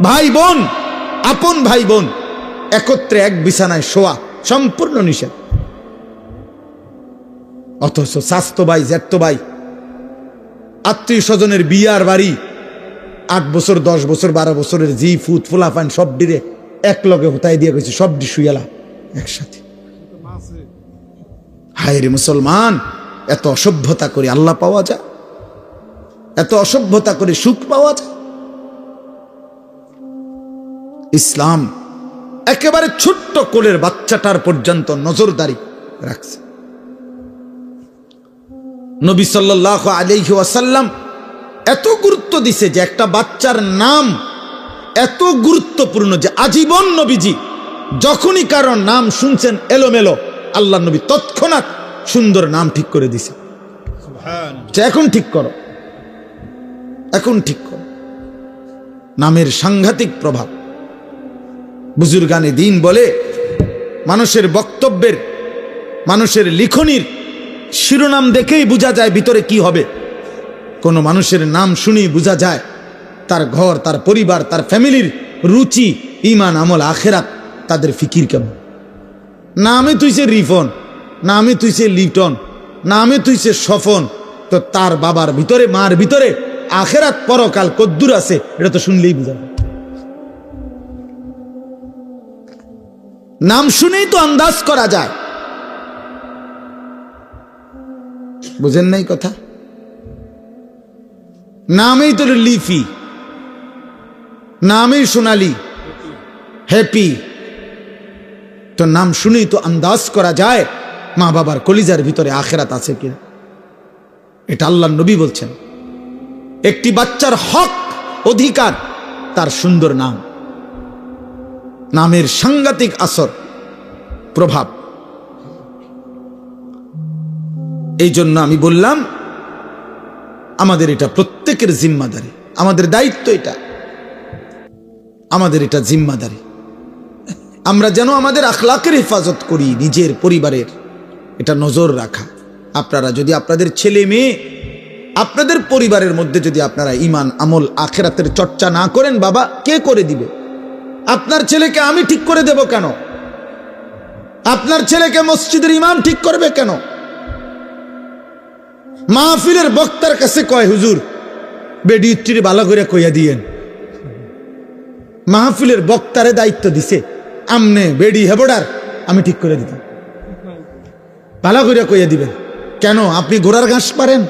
ভাই বোন, আপন ভাই বোন একত্রে এক বিছানায় শোয়া সম্পূর্ণ নিষেধ। অথচ স্বাস্থ্য ভাই, জ্যাঠতো ভাই, আত্মীয় স্বজনের বিয়ার বাড়ি, 8 বছর, 10 বছর, 12 বছরের জি ফুট ফুলাফান সব ডিরে এক লগে হতায় দিয়ে গেছে, সব ডি শুয়ালা একসাথে। হায় রে মুসলমান, এত অসভ্যতা করে আল্লাহ পাওয়া যায়? এত অসভ্যতা করে সুখ পাওয়া যায়? ইসলাম একেবারে ছোট্ট কোলের বাচ্চাটার পর্যন্ত নজরদারি রাখছে। নবী সাল্লাল্লাহু আলাইহি ওয়াসাল্লাম এত গুরুত্ব দিছে যে একটা বাচ্চার নাম এত গুরুত্বপূর্ণ যে আজীবন নবীজি যখনই কারণ নাম শুনছেন এলোমেলো, আল্লাহ নবী তৎক্ষণাৎ সুন্দর নাম ঠিক করে দিছে। এখন ঠিক করো, এখন ঠিক করো। নামের সাংঘাতিক প্রভাব। বুজুর্গানে দিন বলে, মানুষের বক্তব্যের, মানুষের লিখনির শিরোনাম দেখেই বোঝা যায় ভিতরে কি হবে। কোন মানুষের নাম শুনেই বোঝা যায় তার ঘর, তার পরিবার, তার ফ্যামিলির রুচি, ঈমান, আমল, আখেরাত, তাদের ফিকির কেমন। নামে তুইছে রিফন, নামে তুইছে লিটন, নামে তুইছে সফন, তো তার বাবার ভিতরে, মার ভিতরে আখেরাত পরকাল কদ্দুর আছে এটা তো শুনলেই বোঝা যায়। নাম শুনেই তো আন্দাজ করা যায়। বুঝেন নাই কথা? নামেই তো লিফি, নামেই সোনালি, হ্যাপি, তো নাম শুনেই তো আন্দাজ করা যায় মা বাবার কলিজার ভিতরে আখেরাত আছে কিনা। এটা আল্লাহর নবী বলছেন। একটি বাচ্চার হক, অধিকার তার সুন্দর নাম। নামের সাংঘাতিক আসর, প্রভাব। এই জন্য আমি বললাম আমাদের এটা প্রত্যেকের জিম্মাদারি, আমাদের দায়িত্ব, এটা আমাদের এটা জিম্মাদারি। আমরা যেন আমাদের আখলাকের হেফাজত করি, নিজের পরিবারের, এটা নজর রাখা। আপনারা যদি আপনাদের ছেলে মেয়ে, আপনাদের পরিবারের মধ্যে যদি আপনারা ঈমান, আমল, আখেরাতের চর্চা না করেন, বাবা কে করে দিবে? আপনার ছেলেকে আমি ঠিক করে দেব কেন? আপনার ছেলেকে মসজিদের ইমাম ঠিক করবে কেন? মাহফিলের বক্তার কাছে কয়, হুজুর বেডি ইত্তির ভালো করে কইয়া দিয়েন। মাহফিলের বক্তারে দায়িত্ব দিছে, আমনে বেডি হেবডার আমি ঠিক করে দিতাম, ভালো করে কইয়া দিবেন। কেন? আপনি ঘোড়ার ঘাস পারেন?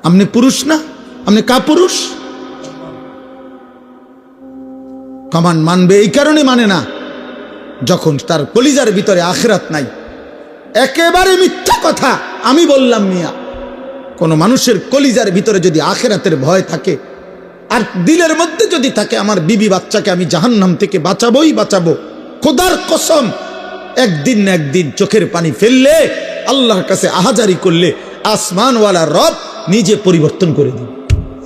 আপনি পুরুষ না? আপনি কাপুরুষ? কমান্ড মানবে এই কারণে মানে না যখন তার কলিজার ভিতরে আখিরাত নাই। একেবারে মিথ্যা কথা আমি বললাম মিয়া। কোন মানুষের কলিজার ভিতরে যদি আখিরাতের ভয় থাকে আর দিলের মধ্যে যদি থাকে আমার বিবি বাচ্চাকে আমি জাহান্নাম থেকে বাঁচাবোই বাঁচাবো, খোদার কসম একদিন না একদিন চোখের পানি ফেললে, আল্লাহর কাছে আহাজারি করলে আসমানওয়ালা রব নিজে পরিবর্তন করে দিন।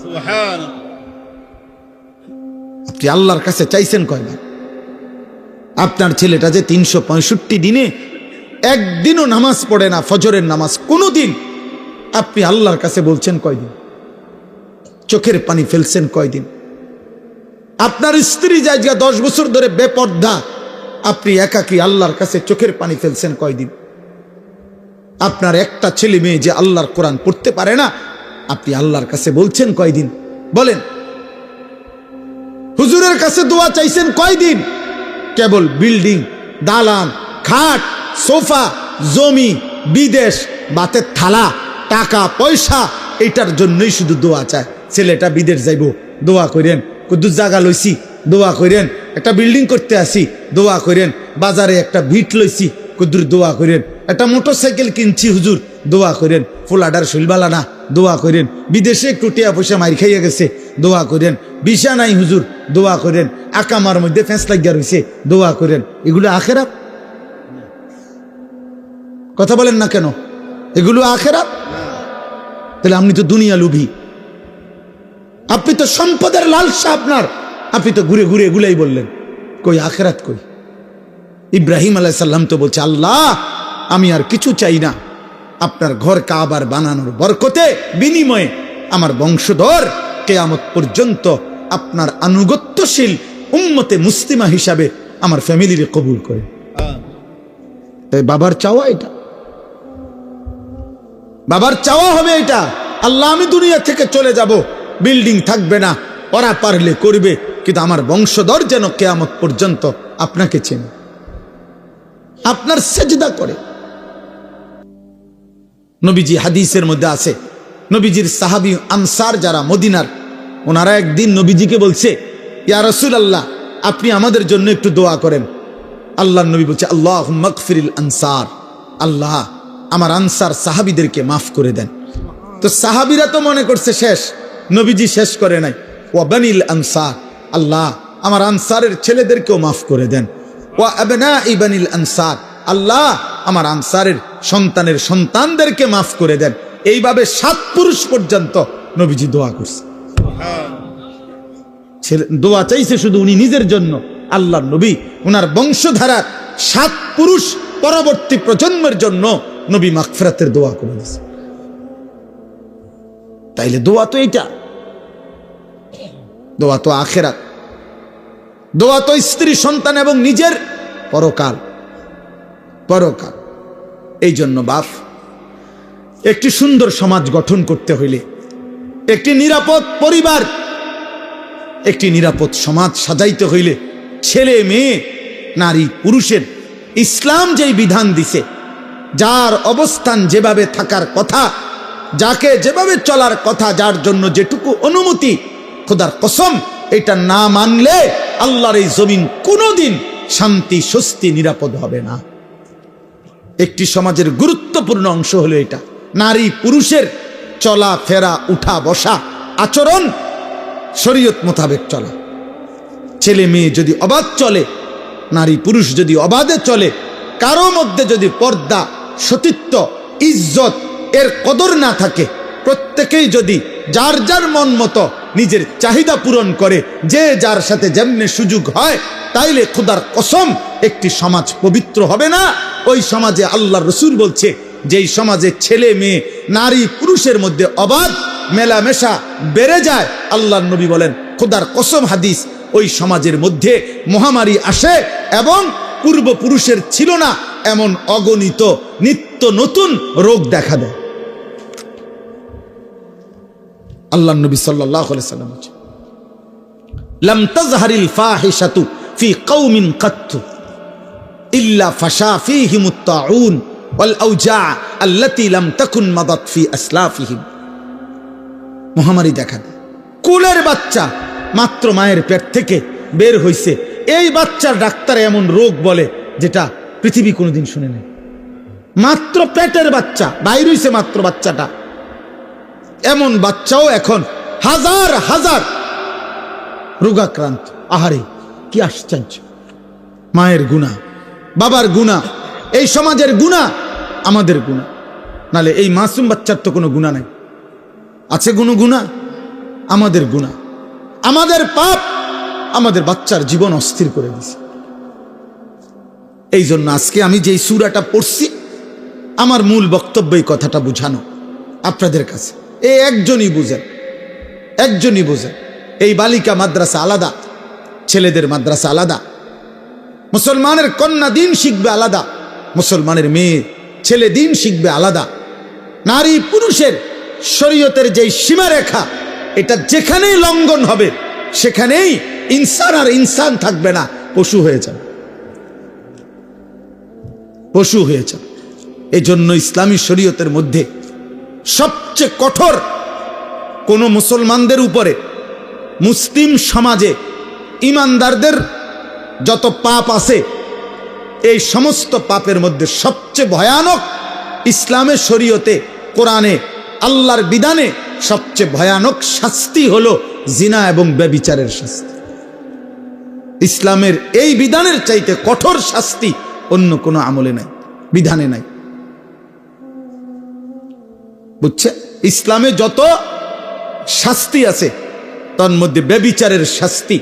সুবহানাল্লাহ। আপনি আল্লাহর কাছে চাইছেন কয়বার? আপনার ছেলেটা যে 365 দিনে একদিনও নামাজ পড়ে না, ফজরের নামাজ কোনোদিন, আপনি আল্লাহর কাছে বলছেন কয়দিন? চোখের পানি ফেলছেন কয়দিন? আপনার স্ত্রী জায়গা 10 বছর ধরে বেপর্দা, আপনি একাকী আল্লাহর কাছে চোখের পানি ফেলছেন কয়দিন? আপনার একটা ছেলে মেয়ে যে আল্লাহর কোরআন পড়তে পারে না, আপনি আল্লাহর কাছে বলছেন কয়দিন? বলেন। হুজুরের কাছে দোয়া চাইছেন কয়দিন? কেবল বিল্ডিং, দালান, খাট, সোফা, জমি, বিদেশ, বাতের থালা, টাকা পয়সা, এটার জন্যই শুধু দোয়া চায়। ছেলেটা বিদেশ যাইব, দোয়া করেন। কুদ্দুস জায়গা লইছি, দোয়া করেন। একটা বিল্ডিং করতে আসি, দোয়া করেন। বাজারে একটা ভিট লইছি, কুদ্দুর দোয়া করেন। একটা মোটরসাইকেল কিনছি, হুজুর দোয়া করেন। ফুলাডার শৈলবালা না, দোয়া করেন। বিদেশে একটু টিয়া পয়সা মাইর খাইয়া গেছে, দোয়া করেন। বিশা নাই হুজুর, দোয়া করেন। আকামার মধ্যে ফেঁস লাগিয়া রয়েছে, দোয়া করেন। এগুলো আখেরাত? কথা বলেন না কেন? এগুলো আখেরাত? তাহলে আপনি তো দুনিয়া লোভী, আপনি তো সম্পদের লালসা আপনার, আপনি তো ঘুরে ঘুরে এগুলাই বললেন। কই আখেরাত কই? ইব্রাহিম আলাইহিস সালাম তো বলছে, আল্লাহ আমি আর কিছু চাই না, আপনার ঘর কাবার বানানোর বরকতে বিনিময়ে আমার বংশধর কিয়ামত পর্যন্ত আপনার আনুগত্যশীল উম্মতে মুসলিমা হিসাবে আমার ফ্যামিলিরে কবুল করে। তাই বাবার চাওয়া এটা, বাবার চাওয়া হবে এটা, আল্লাহ আমি দুনিয়া থেকে চলে যাব, বিল্ডিং থাকবে না, ওরা পারলে করবে, কিন্তু আমার বংশধর যেন কিয়ামত পর্যন্ত আপনাকে চেনে, আপনার সেজদা করে। নবীজি হাদিসের মধ্যে আছে, নবীজির সাহাবী আনসার যারা মদিনার, ওনারা একদিন নবীজিকে বলছে, ইয়া রাসূলুল্লাহ আপনি আমাদের জন্য একটু দোয়া করেন। আল্লাহর নবী বলছে, আল্লাহুম্মা গফিরিল আনসার, আল্লাহ আমার আনসার সাহাবীদেরকে মাফ করে দেন। তো সাহাবীরা তো মনে করছে শেষ, নবীজি শেষ করে নাই। ওয়া বানিল আনসার, আল্লাহ আমার আনসারের ছেলেদেরকেও মাফ করে দেন। ওয়া আবনাই বানিল আনসার, আল্লাহ আমার আনসারের সন্তানের সন্তানদেরকে মাফ করে দেন। এইভাবে 7 পুরুষ পর্যন্ত নবীজি দোয়া করছে। দোয়া চাইছে শুধু উনি নিজের জন্য, আল্লাহর নবী ওনার বংশধারার 7 পুরুষ পরবর্তী প্রজন্মের জন্য নবী মাগফিরাতের দোয়া করে দিয়েছে। তাইলে দোয়া তো এইটা, দোয়া তো আখিরাত, দোয়া তো স্ত্রী সন্তান এবং নিজের পরকাল, পরকাল। এই জন্য বাপ, একটি সুন্দর সমাজ গঠন করতে হইলে, একটি নিরাপদ পরিবার, একটি নিরাপদ সমাজ সাজাইতে হইলে ছেলে মেয়ে নারী পুরুষের ইসলাম যেই বিধান দিছে, যার অবস্থান যেভাবে থাকার কথা, যাকে যেভাবে চলার কথা, যার জন্য যেটুকু অনুমতি, খোদার কসম এটা না মানলে আল্লাহর এই জমিন কোনোদিন শান্তি স্বস্তি নিরাপদ হবে না। একটি সমাজের গুরুত্বপূর্ণ অংশ হলো এটা, নারী পুরুষের চলা ফেরা, উঠা বসা, আচরণ শরীয়ত মোতাবেক চলা। ছেলে মেয়ে যদি অবাধ চলে, নারী পুরুষ যদি অবাধে চলে, কারো মধ্যে যদি পর্দা, সতীত্ব, ইজ্জত এর কদর না থাকে, প্রত্যেকেই যদি যার যার মন মতো নিজের চাহিদা পূরণ করে, যে যার সাথে যেমনে সুযোগ হয়, তাইলে খোদার কসম একটি সমাজ পবিত্র হবে না। ওই সমাজে আল্লাহর রাসূল বলছে, যেই সমাজে ছেলে মেয়ে নারী পুরুষের মধ্যে অবাধ মেলামেশা বেড়ে যায়, আল্লাহর নবী বলেন খোদার কসম হাদিস, ওই সমাজের মধ্যে মহামারী আসে এবং পূর্বপুরুষের ছিল না এমন অগণিত নিত্য নতুন রোগ দেখা দেয়। আল্লাহর নবী সাল্লাল্লাহু আলাইহি সাল্লাম বলেন, লাম তাজহারিল ফাহিশাতু ফি কওমিন কাত্তু ইল্লা ফাশা ফীহিমুত তাউন ওয়াল আওজা আল্লাতী লাম তাকুন মাদাত ফি আসলাফিহিম। মহামারী দেখা দেয়, কুলের বাচ্চা মাত্র মায়ের পেট থেকে বের হইছে, এই বাচ্চার ডাক্তার এমন রোগ বলে যেটা পৃথিবী কোনোদিন শুনে নেই। মাত্র পেটের বাচ্চা বাইর হইছে, মাত্র বাচ্চাটা, এমন বাচ্চাও এখন হাজার হাজার রোগাক্রান্ত। আহারে কি আশ্চর্য! মায়ের গুনাহ, বাবার গুনাহ, এই সমাজের গুনাহ, আমাদের গুনাহ। নালে এই মাসুম বাচ্চার তো কোনো গুনাহ নাই, আছে কোনো গুনাহ? আমাদের গুনাহ, আমাদের পাপ আমাদের বাচ্চার জীবন অস্থির করে দিছে। এই জন্য আজকে আমি যেই সূরাটা পড়ছি, আমার মূল বক্তব্য এই কথাটা বুঝানো আপনাদের কাছে। এই একজনই বুঝেন, একজনই বুঝেন। এই বালিকা মাদ্রাসা আলাদা, ছেলেদের মাদ্রাসা আলাদা। মুসলমানের কন্যা দিন শিখবে আলাদা, মুসলমানের মেয়ে ছেলে দিন শিখবে আলাদা। নারী পুরুষের শরীয়তের যেই সীমারেখা, এটা যেখানেই লঙ্ঘন হবে সেখানেই ইনসান আর ইনসান থাকবে না, পশু হয়ে যাবে, পশু হয়ে যাবে। এই জন্য ইসলামী শরীয়তের মধ্যে সবচেয়ে কঠোর কোন মুসলমানদের উপরে, মুসলিম সমাজে ইমানদারদের যত পাপ আছে, এই সমস্ত পাপের মধ্যে সবচেয়ে ভয়ানক, ইসলামের শরীয়তে, কোরআনে, আল্লাহর বিধানে সবচেয়ে ভয়ানক শাস্তি হলো জিনা এবং ব্যভিচারের শাস্তি। ইসলামের এই বিধানের চাইতে কঠোর শাস্তি অন্য কোনো আমলে নাই, বিধানে নাই। বুঝছে? ইসলামে যত শাস্তি আছে তার মধ্যে ব্যভিচারের শাস্তি,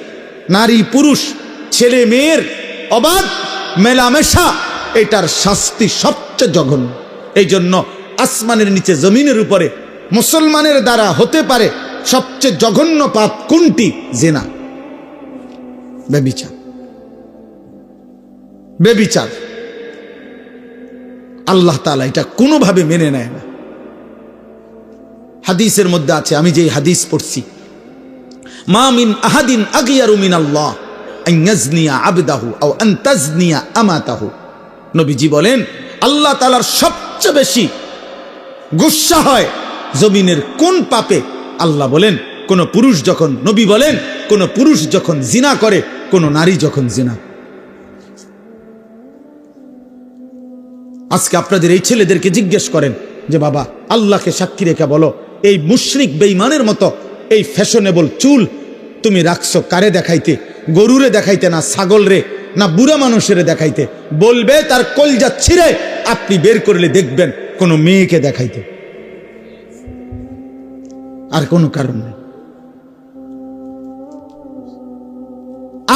নারী পুরুষ ছেলে মেয়ের অবাধ মেলামেশা, এটার শাস্তি সবচেয়ে জঘন্য। এই জন্য আসমানের নিচে জমিনের উপরে মুসলমানের দ্বারা হতে পারে সবচেয়ে জঘন্য পাপ কোনটি? জিনা, ব্যভিচার। ব্যভিচার আল্লাহ তাআলা এটা কোনোভাবে মেনে নেয় না। হাদিসের মধ্যে আছে, আমি যে হাদিস পড়ছি, মা মিন আহাদিন আগিয়ারু মিনাল্লাহ আন ইয়াজনিয়া আবদাহু আও আন তাজনিয়া আমাতাহু। নবীজি বলেন, আল্লাহ তাআলার সবচেয়ে বেশি গুসা হয় জমিনের কোন পাপে? আল্লাহ বলেন, কোন পুরুষ যখন, নবী বলেন, কোন পুরুষ যখন জিনা করে, কোন নারী যখন জিনা। আজকে আপনাদের এই ছেলেদেরকে জিজ্ঞেস করেন যে বাবা, আল্লাহকে সাক্ষী রেখে বলো, এই মুশরিক বেঈমানের মতো এই ফ্যাশনেবল চুল তুমি রাখছো কারে দেখাইতে? গরুরে দেখাইতে, না ছাগল রে, না বুড়া মানুষের দেখাইতে? বলবে তার কলজা ছিঁড়ে আপনি বের করলে দেখবেন কোন মেয়েকে দেখাইতে, আর কোনো কারণ নেই,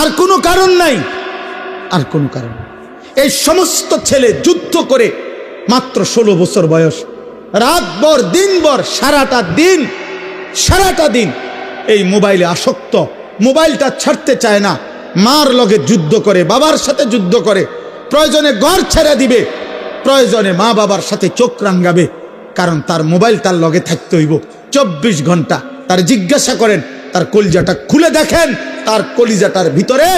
আর কোনো কারণ নাই, আর কোনো কারণ। এই সমস্ত ছেলে যুদ্ধ করে মাত্র 16 বছর বয়স, রাতভর দিনভর সারাটা দিন এই মোবাইলে আসক্ত, মোবাইলটা ছাড়তে চায় না, মার লগে যুদ্ধ করে, বাবার সাথে যুদ্ধ করে, প্রয়োজনে ঘর ছেড়ে দিবে, প্রয়োজনে মা বাবার সাথে চোখ রাঙ্গাবে, কারণ তার মোবাইল তার লগে থাকতে হইব 24 ঘন্টা। তার জিজ্ঞাসা করেন, তার কলিজাটা খুলে দেখেন, তার কলিজাটার ভিতরে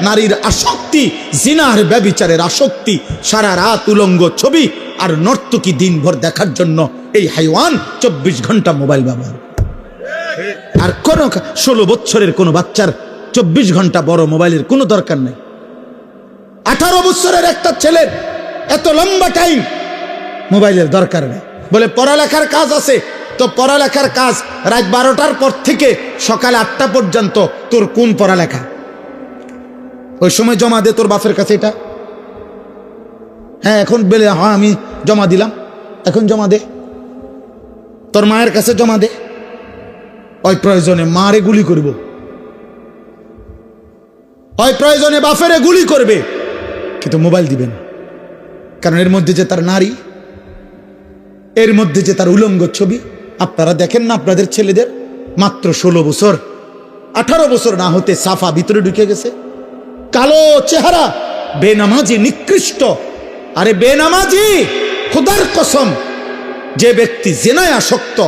নারীর আসক্তি, জিনার ব্যভিচারের আসক্তি, সারা রাত উলঙ্গ ছবি আর নর্তকী দিনভর দেখার জন্য এই হাইওয়ান 24 ঘন্টা মোবাইল ব্যবহার। আর কোন 16 বছরের কোন বাচ্চার 24 ঘন্টা বড় মোবাইলের কোনো দরকার নেই। 18 বছরের একটা ছেলের এত লম্বা টাইম মোবাইলের দরকার নেই। বলে পড়ালেখার কাজ আছে, তো পড়ালেখার কাজ রাত 12টার পর থেকে সকাল 8টা পর্যন্ত তোর কোন পড়ালেখা? ওই সময় জমা দে তোর বাপের কাছে এটা। হ্যাঁ, এখন বলে হ্যাঁ আমি জমা দিলাম, এখন জমা দে, তোর মায়ের কাছে জমা দে। ওই প্রয়োজনে মারে গুলি করব, ওই প্রয়োজনে বাপেরে গুলি করবে, কিন্তু মোবাইল দিবে না। কারণ এর মধ্যে যে তার নারী, এর মধ্যে যে তার উলঙ্গ ছবি। আপনারা দেখেন না আপনাদের ছেলেদের মাত্র 16 বছর, 18 বছর না হতে সাফা ভিতরে ঢুকে গেছে, কালো চেহারা, বেনামাজি, নিকৃষ্ট। আরে বেনামাজি, খোদার কসম, যে ব্যক্তি জিনায় আসক্ত,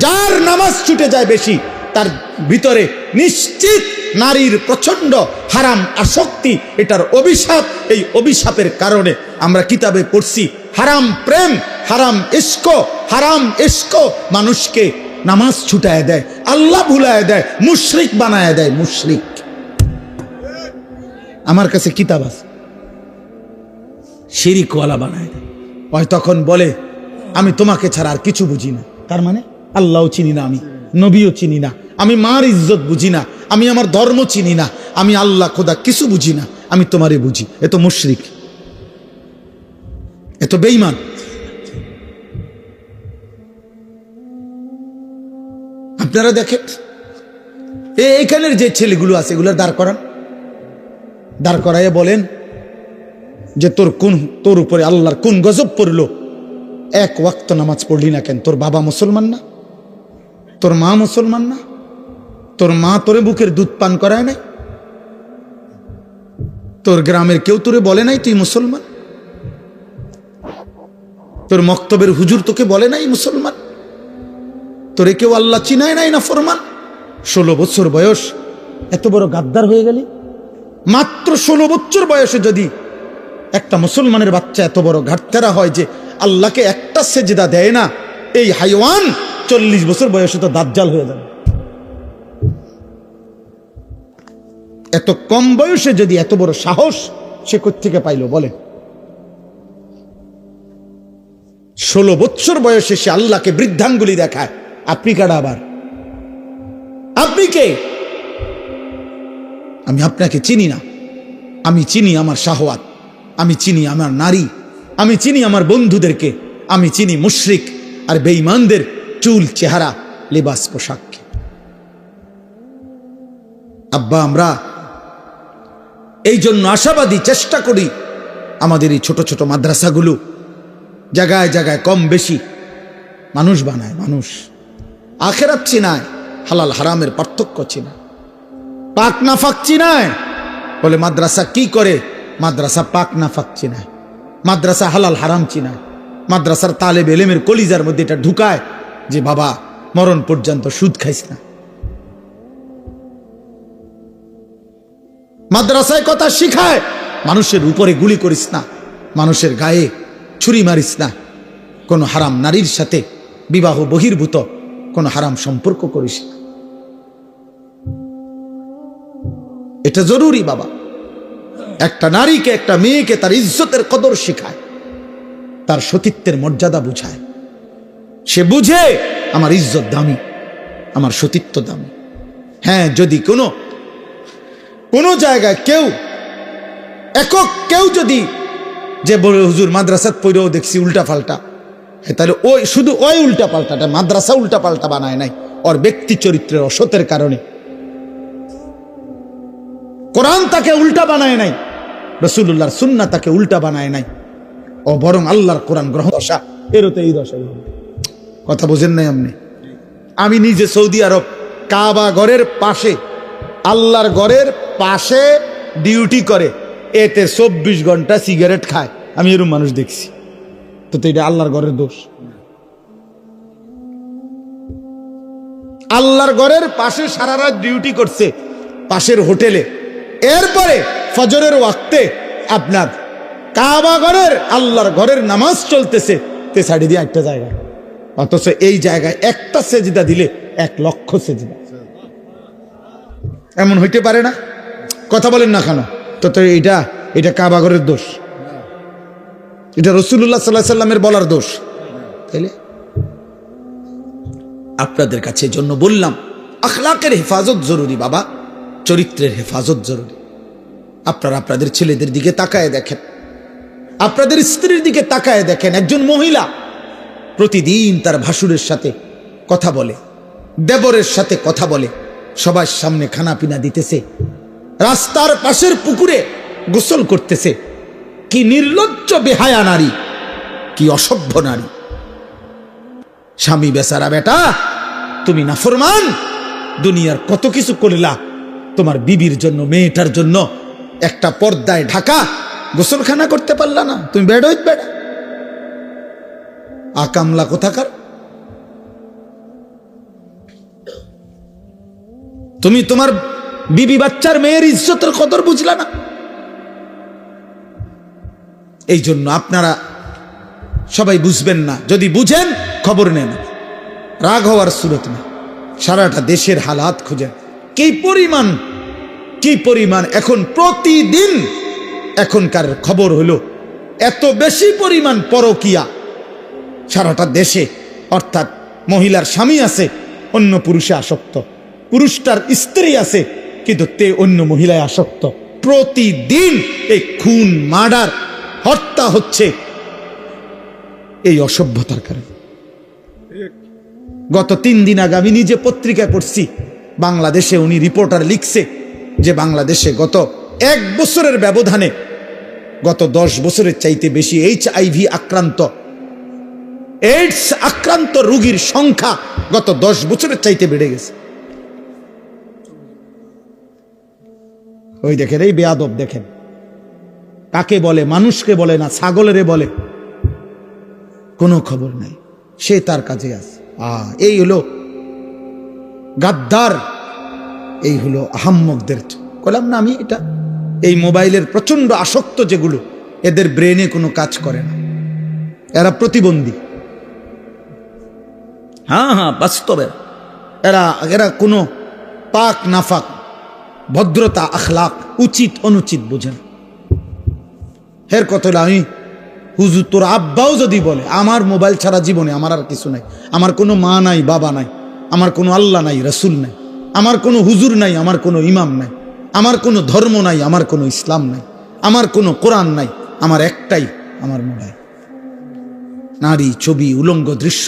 যার নামাজ ছুটে যায় বেশি, তার ভিতরে নিশ্চিত নারীর প্রচন্ড হারাম আসক্তি, এটার অভিশাপ। এই অভিশাপের কারণে আমরা কিতাবে পড়ছি, হারাম প্রেম, হারাম ইস্ক, হারাম ইস্ক মানুষকে নামাজ ছুটায় দেয়, আল্লাহ ভুলায় দেয়, মুশরিক বানায় দেয়, মুশরিক। আমার কাছে কিতাব আছে, শিরিকওয়ালা বানায় দেয়। ওই তখন বলে আমি তোমাকে ছাড়া আর কিছু বুঝি না। তার মানে আল্লাহও চিনি না, আমি নবীও চিনি না, আমি মার ইজ্জত বুঝি না, আমি আমার ধর্ম চিনি না, আমি আল্লাহ খোদা কিছু বুঝি না, আমি তোমারে বুঝি। এ তো মুশরিক, এ তো বেঈমান। আপনারা দেখেন এইখানের যে ছেলেগুলো আছে এগুলোর দাঁড় করাইয়া বলেন যে তোর উপরে আল্লাহর কোন গজব পড়লো? এক ওয়াক্ত নামাজ পড়লি না কেন? তোর বাবা মুসলমান না? তোর মা মুসলমান না? তোর মা তোরে বুকের দুধ পান করায় নাই? তোর গ্রামের কেউ তোরে বলে নাই তুই মুসলমান? তোর মক্তবের হুজুর তোকে বলে নাই মুসলমান? তোরে কেউ আল্লাহ চিনায় নাই না ফরমান? 16 বছর বয়স, এত বড় গাদ্দার হয়ে গেলি? মাত্র 16 বছর বয়সে যদি একটা মুসলমানের বাচ্চা এত বড় ঘাটতেরা হয় যে আল্লাহকে একটা সেজদা দেয় না, এই হাইওয়ান 40 বছর বয়সে তো দাজ্জাল হয়ে যাবে। এত কম বয়সে যদি এত বড় সাহস সে কোত্থেকে পাইল বলেন? 16 বছর বয়সে সে আল্লাহকে বৃদ্ধাঙ্গুলি দেখায়। আপনি কারা আবার? আপনি কে? আমি আপনাকে চিনি না। আমি চিনি আমার শাহওয়াত, আমি চিনি আমার নারী, আমি চিনি আমার বন্ধুদেরকে, আমি চিনি মুশরিক আর বেঈমানদের চুল, চেহারা, লিবাস, পোশাককে। আব্বা, আমরা এই জন্য আশাবাদী, চেষ্টা করি আমাদের এই ছোট ছোট মাদ্রাসাগুলো জায়গায় জায়গায় কম বেশি মানুষ বানায়। মানুষ আখেরাত চিনায়, হালাল হারামের পার্থক্য চিনায়, পাক নাফাক চিনায়। বলে মাদ্রাসা কি করে? মাদ্রাসা পাক নাফাক চিনায়, মাদ্রাসা হালাল হারাম চিনায়, মাদ্রাসার তালেব এলেমের কলিজার মধ্যে এটা ঢুকায় যে বাবা মরণ পর্যন্ত সুদ খাইস না। মাদ্রাসায় কথা শিখায় মানুষের উপরে গুলি করিস না, মানুষের গায়ে ছুরি মারিস না, কোনো হারাম নারীর সাথে বিবাহ বহির্ভূত কোনো হারাম সম্পর্ক করিস না। এটা জরুরি বাবা। একটা নারীকে, একটা মেয়েকে তার ইজ্জতের কদর শিখায়, তার সতীত্বের মর্যাদা বুঝায়। সে বুঝে আমার ইজ্জত দামি, আমার সতীত্ব দামি। হ্যাঁ, যদি কোনো জায়গায় কেউ একক কেউ যদি যে বড় হুজুর মাদ্রাসাত পড়েও দেখছি উল্টা পাল্টা, তাহলে ওই শুধু ওই উল্টা পাল্টাটা, মাদ্রাসা উল্টা পাল্টা বানায় নাই, ওর ব্যক্তি চরিত্রের অসতের কারণে। কোরআন তাকে উল্টা বানায় নাই, রাসূলুল্লাহর সুন্নাহ তাকে উল্টা বানায় নাই, ও বরং আল্লাহর কোরআন গ্রহণ দশা এরও তো এই দশাই হবে। কথা বোঝেন নাই আপনি? আমি নিজে সৌদি আরব কাবা ঘরের পাশে, আল্লাহর ঘরের পাশে ডিউটি করে, এতে 24 ঘন্টা সিগারেট খায়। আমি এরকম মানুষ দেখছি। তো এটা আল্লাহর ঘরের দোষ? আল্লাহর ঘরের পাশে সারা রাত ডিউটি করছে পাশের হোটেলে, এরপরে ফজরের ওয়াক্তে আপনার কাবা ঘরের আল্লাহর ঘরের নামাজ চলতেছে, তে ছাড়ি দিয়ে একটা জায়গায়, অথচ এই জায়গায় একটা সেজদা দিলে 1 লক্ষ সেজদা। এমন হইতে পারে না? কথা বলেন না কেন? তো এটা কাবা ঘরের দোষ? এটা রাসূলুল্লাহ সাল্লাল্লাহু আলাইহি সাল্লামের বলার দোষ? তাইলে আপনাদের কাছে জন্য বললাম, আখলাকের হেফাজত জরুরি বাবা, চরিত্রের হেফাজত জরুরি। আপনারা আপনাদের ছেলেদের দিকে তাকায় দেখেন, আপনাদের স্ত্রীর দিকে তাকায় দেখেন। একজন মহিলা প্রতিদিন তার ভাসুরের সাথে কথা বলে, দেবরের সাথে কথা বলে, সবার সামনে খানা পিনা দিতেছে, রাস্তার পাশের পুকুরে গোসল করতেছে। কি নির্লজ্জ বেহায়া নারী, কি অসভ্য নারী! স্বামী বেচারা, বেটা তুমি নাফরমান, দুনিয়ার কত কিছু করলা, তোমার বিবির জন্য, মেয়েটার জন্য একটা পর্দায় ঢাকা গোসলখানা করতে পারলা না? তুমি বেড়াইত বেড়া আকামলা কোথাকার। তুমি তোমার বিবি বাচ্চার মেয়ের ইজ্জতের কদর বুঝলা না। এই জন্য আপনারা সবাই বুঝবেন না, যদি বুঝেন খবর নেন, রাগ হওয়ার সুরত না। সারাটা দেশের হালাত খুঁজেন, কি পরিমাণ এখন প্রতিদিন এখনকার খবর হলো এত বেশি পরিমাণ পরকিয়া সারাটা দেশে। অর্থাৎ মহিলার স্বামী আছে, অন্য পুরুষে আসক্ত, পুরুষটার স্ত্রী আছে কিন্তু তে অন্য মহিলায় আসক্ত। প্রতিদিন এই খুন, মার্ডার, হত্যা হচ্ছে এই অসভ্যতার কারণে। গত 3 দিন আগে আমি নিজে পত্রিকায় পড়ছি, বাংলাদেশে উনি রিপোর্টার লিখছে যে বাংলাদেশে গত 1 বছরের ব্যবধানে গত 10 বছরের চাইতে বেশি HIV আক্রান্ত, এইডস আক্রান্ত রোগীর সংখ্যা গত 10 বছরের চাইতে বেড়ে গেছে। ওই দেখেন, এই বেয়াদব দেখেন, কাকে বলে? মানুষকে বলে না, ছাগলেরে বলে। কোনো খবর নাই, সে তার কাজে আছে। এই হলো গাদ্দার, এই হলো আহাম্মকদের। বললাম না আমি, এটা এই মোবাইলের প্রচন্ড আসক্ত যেগুলো, এদের ব্রেনে কোনো কাজ করে না, এরা প্রতিবন্ধী। হ্যাঁ হ্যাঁ বাস্তবে এরা এরা কোনো পাক নাফাক ভদ্রতা আখলাক উচিত অনুচিত বোঝেন। হের কথা হলো আমি হুজুর তোর আব্বাও যদি বলে আমার মোবাইল ছাড়া জীবনে আমার আর কিছু নাই, আমার কোনো মা নাই বাবা নাই, আমার কোনো আল্লাহ নাই রসুল নাই, আমার কোনো হুজুর নাই, আমার কোনো ইমাম নাই, আমার কোনো ধর্ম নাই, আমার কোনো ইসলাম নাই, আমার কোনো কোরআন নাই, আমার একটাই আমার মোবাইল। নারী ছবি উলঙ্গ দৃশ্য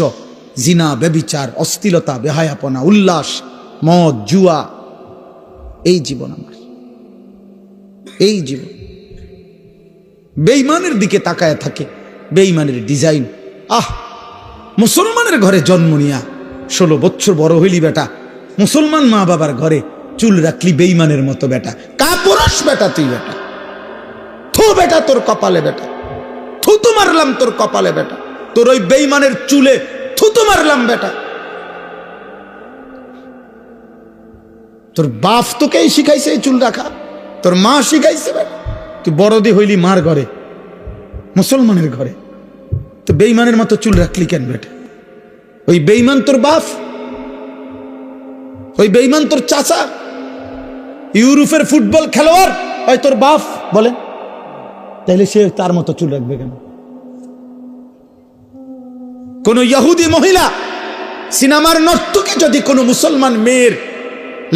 জিনা ব্যভিচার অশ্লীলতা বেহায়াপনা উল্লাস মদ জুয়া এই জীবন আমার, এই জীবন। বেঈমানের দিকে তাকায় থাকে, বেঈমানের ডিজাইন। মুসলমানের ঘরে জন্ম নিয়া 16 বছর বড় হইলি বেটা, মুসলমান মা বাবার ঘরে চুল রাখলি বেঈমানের মতো বেটা, কাপুরুষ বেটা তুই বেটা, থু বেটা তোর কপালে বেটা, থুতু মারলাম তোর কপালে বেটা, তোর ওই বেঈমানের চুলে থুতু মারলাম বেটা। তোর বাপ তোকেই শিখাইছে এই চুল রাখা, তোর মা শিখাইছে বেটা, তুই বড়দি হইলি মার ঘরে মুসলমানের ঘরে, তো বেঈমানের মতো চুল রাখলি কেন বেটা? ওই বেঈমান তোর বাপ, ওই বেঈমান তোর চাচা, ইউরোপের ফুটবল খেলোয়াড় ওই তোর বাপ বলেন, তাইলে সে তার মতো চুল রাখবে কেন? কোন ইহুদি মহিলা সিনেমার নর্তকী যদি কোনো মুসলমান মেয়ের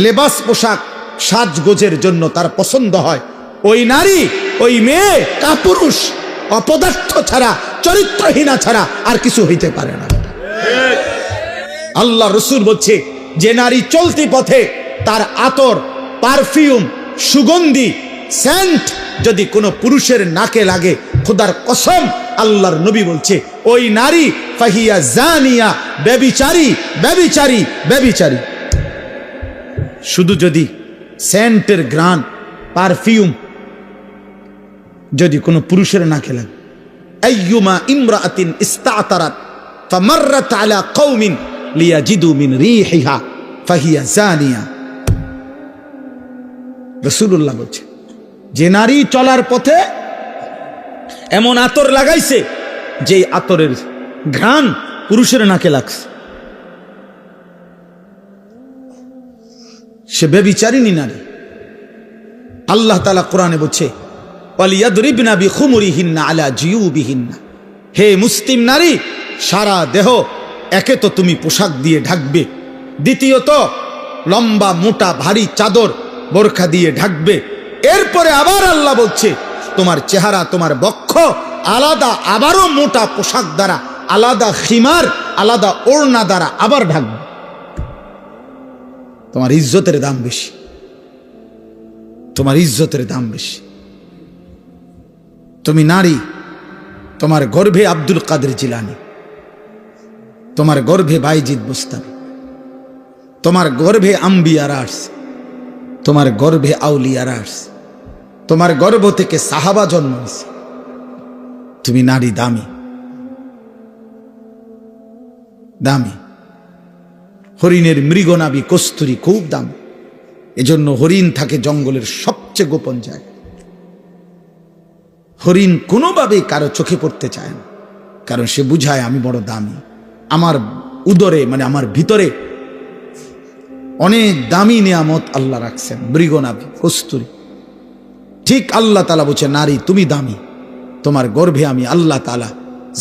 লেবাস পোশাক সাজগোজের জন্য তার পছন্দ হয়, ওই নারী ওই মেয়ে কাপুরুষ অপদার্থ ছাড়া চরিত্রহীনা ছাড়া আর কিছু হইতে পারে না। আল্লাহ রসুল বলছে যে নারী চলতি পথে তার আতর পারফিউম সুগন্ধি সেন্ট যদি কোনো পুরুষের নাকে লাগে, খোদার কসম আল্লাহর নবী বলছে ওই নারী ফাহিয়া জানিয়া, ব্যভিচারী ব্যভিচারী ব্যভিচারী। শুধু যদি সেন্টের গ্রান পারফিউম যদি কোনো পুরুষের নাকে লাগে, আইয়ুমা ইমরাআতিন ইস্তাতারাত ফামাররাত আলা কওমিন লিয়াজিদু মিন রিহিহা ফাহিয়া জানিয়া। রাসূলুল্লাহ বলছে যে নারী চলার পথে এমন আতর লাগাইছে যে আতরের ঘ্রাণ পুরুষের নাকে লাগছে, সে ব্যভিচারিণী নারী। আল্লাহ তাআলা কোরআনে বলছে ওয়ালিয়াদরিবনা বিখুমুরিহিন্না আলা জিয়ুবিহিন্না, হে মুসলিম নারী সারা দেহ একে তো তুমি পোশাক দিয়ে ঢাকবে, দ্বিতীয়ত লম্বা মোটা ভারী চাদর বোরখা দিয়ে ঢাকবে, এরপরে আবার আল্লাহ বলছে তোমার চেহারা তোমার বক্ষ আলাদা আবারও মোটা পোশাক দ্বারা আলাদা খিমার আলাদা ওড়না দ্বারা আবার ঢাকবে। তোমার ইজ্জতের দাম বেশি, তোমার ইজ্জতের দাম বেশি। তুমি নারী, তোমার গর্ভে আব্দুল কাদের জিলানী, তোমার গর্ভে বাইজিদ বুস্তামি, তোমার গর্ভে আম্বিয়ারা আসছে, তোমার গর্ভে আউলিয়ারা আসছে, তোমার গর্ভ থেকে সাহাবা জন্ম হয়েছে। তুমি নারী দামি, দামি। হরিণের মৃগনাভি কস্তুরী খুব দামি, এজন্য হরিণ থাকে জঙ্গলের সবচেয়ে গোপন জায়গায়। হরিণ কোনোভাবেই কারো চোখে পড়তে চায় না, কারণ সে বুঝায় আমি বড় দামি, আমার উদরে মানে আমার ভিতরে অনেক দামি নিয়ামত আল্লাহ রাখছেন, মৃগনাভি কস্তুরী। ঠিক আল্লাহ তাআলা বলছে নারী তুমি দামি, তোমার গর্ভে আমি আল্লাহ তাআলা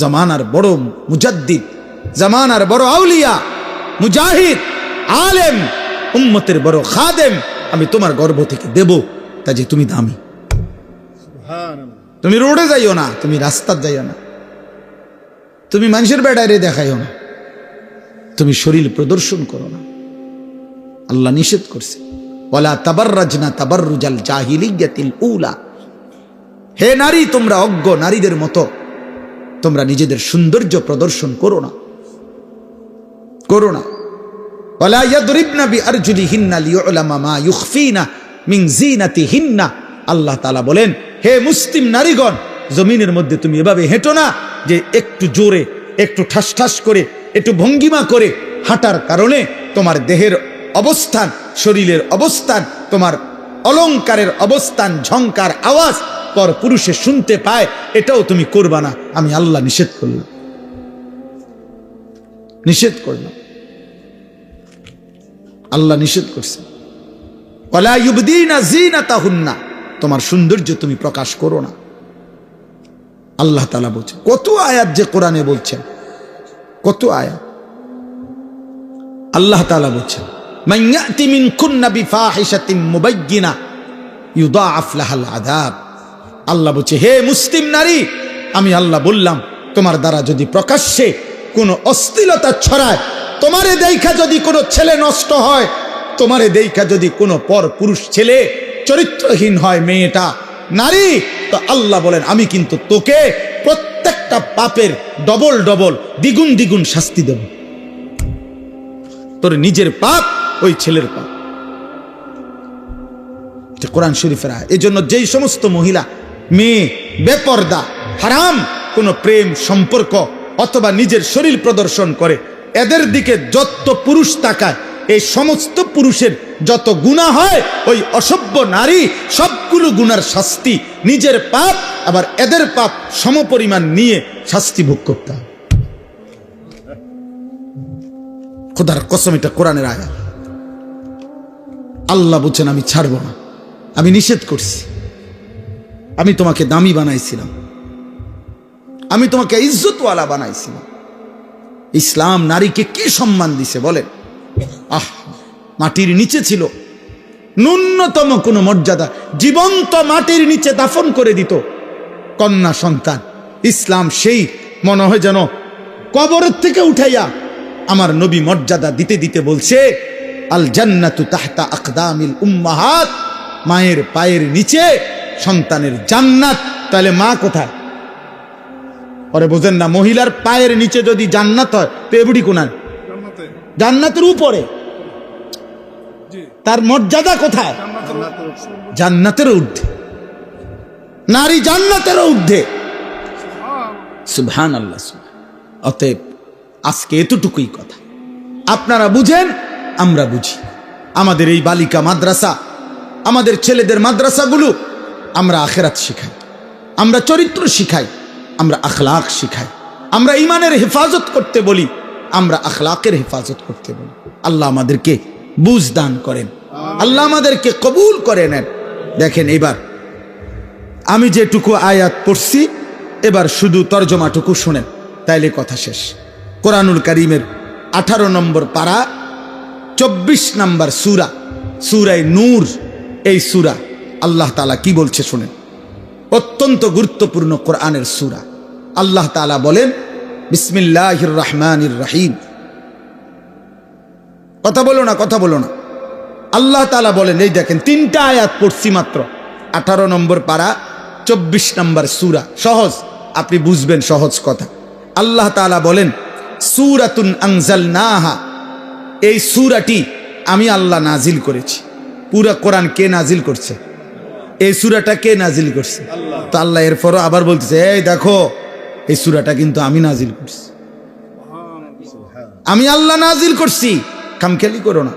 জামানার বড় মুজাদ্দিদ, জামানার বড় আউলিয়া মুজাহিদ আলেম উম্মতের বড় খাদেম আমি তোমার গর্ভ থেকে দেব, তা যে তুমি দামি। তুমি রোডে যাইও না, তুমি রাস্তার যাইও না, তুমি মানুষের বেড়ায় দেখাইও না, তুমি শরীর প্রদর্শন করো না। আল্লাহ নিষেধ করছে ওয়ালা তাবাররাজনা তাবাররুজাল জাহিলিয়াতিল উলা, হে নারী তোমরা অজ্ঞ নারীদের মতো তোমরা নিজেদের সৌন্দর্য প্রদর্শন করো না, করো না। ওয়ালা ইয়াদরিবনা বিআরজুলিহিন্না লিউলামা মা ইউখফিনা মিন জিনাতিহিন্না, আল্লাহ তাআলা বলেন হে মুসলিম নারীগণ জমিনের মধ্যে তুমি এভাবে হেঁটো না যে একটু জোরে একটু ঠাস ঠাস করে একটু ভঙ্গিমা করে হাঁটার কারণে তোমার দেহের অবস্থান শরীরের অবস্থান তোমার অলংকারের অবস্থান ঝংকার আওয়াজ পর পুরুষে শুনতে পায়, এটাও তুমি করবা না। আমি আল্লাহ নিষেধ করলাম, নিষেধ করলাম। আল্লাহ নিষেধ করছে, ওয়ালা ইউবদিনা যিনাতাহুন্না, তোমার সৌন্দর্য তুমি প্রকাশ করো না। আল্লাহ তাআলা বলছেন, কত আয়াত যে কোরআনে বলছেন, কত আয়াত। আল্লাহ তাআলা বলছেন, মান ইয়াতি মিনকুন্না বিফাহিশাতিন মুবায়্যিনা ইউদাআফ লাহাল আযাব। আল্লাহ বলছে, হে মুসলিম নারী, আমি আল্লাহ বললাম, তোমার দ্বারা যদি প্রকাশ্যে কোনো অশ্লীলতা ছড়ায়, তোমারে দেখা যদি কোনো ছেলে নষ্ট হয়, তোমারে দেখা যদি কোনো পর পুরুষ ছেলে চরিত্রহীন হয়, মেয়েটা নারী, তো আল্লাহ বলেন আমি কিন্তু তোকে প্রত্যেকটা পাপের ডবল ডবল দ্বিগুণ দ্বিগুণ শাস্তি দেব। তোর নিজের পাপ, ওই ছেলের পাপ। এটা কোরআন শরীফের আয়াত। এই জন্য যেই সমস্ত মহিলা, মেয়ে বেপর্দা, হারাম কোন প্রেম সম্পর্ক অথবা নিজের শরীর প্রদর্শন করে, এদের দিকে যত পুরুষ তাকায়, এই সমস্ত পুরুষের যত গুনাহ হয়, ওই অসভ্য নারী সবগুলো গুনার শাস্তি, নিজের পাপ আবার এদের পাপ সমপরিমাণ নিয়ে শাস্তি ভোগ করতে হবে। খোদার কসম, এটা কোরআনের আয়াত। আল্লাহ বলছেন আমি ছাড়বো না, আমি নিষেধ করছি। আমি তোমাকে দামি বানাইছিলাম, আমি তোমাকে ইজ্জতওয়ালা বানাইছিলাম। ইসলাম নারীকে কি সম্মান দিছে বলেন? মাটির নিচে ছিল, ন্যূনতম কোনো মর্যাদা, জীবন্ত মাটির নিচে দাফন করে দিত কন্যা সন্তান। ইসলাম সেই মনে হয় যেন কবরের থেকে উঠাইয়া আমার নবী মর্যাদা দিতে দিতে বলছে, আল জান্নাতু তাহতা আকদামিল উম্মাহাত, মায়ের পায়ের নিচে সন্তানের জান্নাত। তাহলে মা কোথায়? পরে বোঝেন না, মহিলার পায়ের নিচে যদি জান্নাত হয়, তো এবুড়ি কোনায়? জান্নাতের উপরে। তার মর্যাদা কোথায়? জান্নাতের ঊর্ধ্বে। নারী জান্নাতের ঊর্ধ্বে। সুবহানাল্লাহ। অতএব আজকে এতটুকুই কথা, আপনারা বুঝেন, আমরা বুঝি। আমাদের এই বালিকা মাদ্রাসা, আমাদের ছেলেদের মাদ্রাসাগুলো, আমরা আখিরাত শিখাই, আমরা চরিত্র শিখাই, আমরা আখলাক শিখাই, আমরা ইমানের হেফাজত করতে বলি, আমরা আখলাকের হেফাজত করতে বলি। আল্লাহ আমাদেরকে বুঝ দান করেন, আল্লাহ আমাদেরকে কবুল করে নেন। দেখেন, এবার আমি যেটুকু আয়াত পড়ছি, এবার শুধু তর্জমাটুকু শুনেন, তাইলে কথা শেষ। কোরআনুল কারীমের 18 নম্বর পারা, 24 নম্বর সূরা, সূরা নূর। এই সূরা আল্লাহ তাআলা কি বলছে শুনেন, অত্যন্ত গুরুত্বপূর্ণ কোরআনের সূরা। আল্লাহ তাআলা বলেন, বিসমিল্লাহির রহমানির রহিম। কথা বলো না, কথা বলো না। আল্লাহ তাআলা বলেন, এই দেখেন 3টা আয়াত পড়ছি মাত্র, 18 নম্বর পারা, 24 নম্বর সূরা। সহজ, আপনি বুঝবেন, সহজ কথা। আল্লাহ তাআলা বলেন, সূরাতুন আনজালনাহা, এই সূরাটি আমি আল্লাহ নাজিল করেছি। পুরা কোরআন কে নাজিল করছে? এই সূরাটা কে নাজিল করছে? তো আল্লাহ এরপরও আবার বলতেছে, এই দেখো, এই সূরাটা কিন্তু আমি নাজিল করছি, আমি আল্লাহ নাজিল করছি, খামখেয়ালি করো না।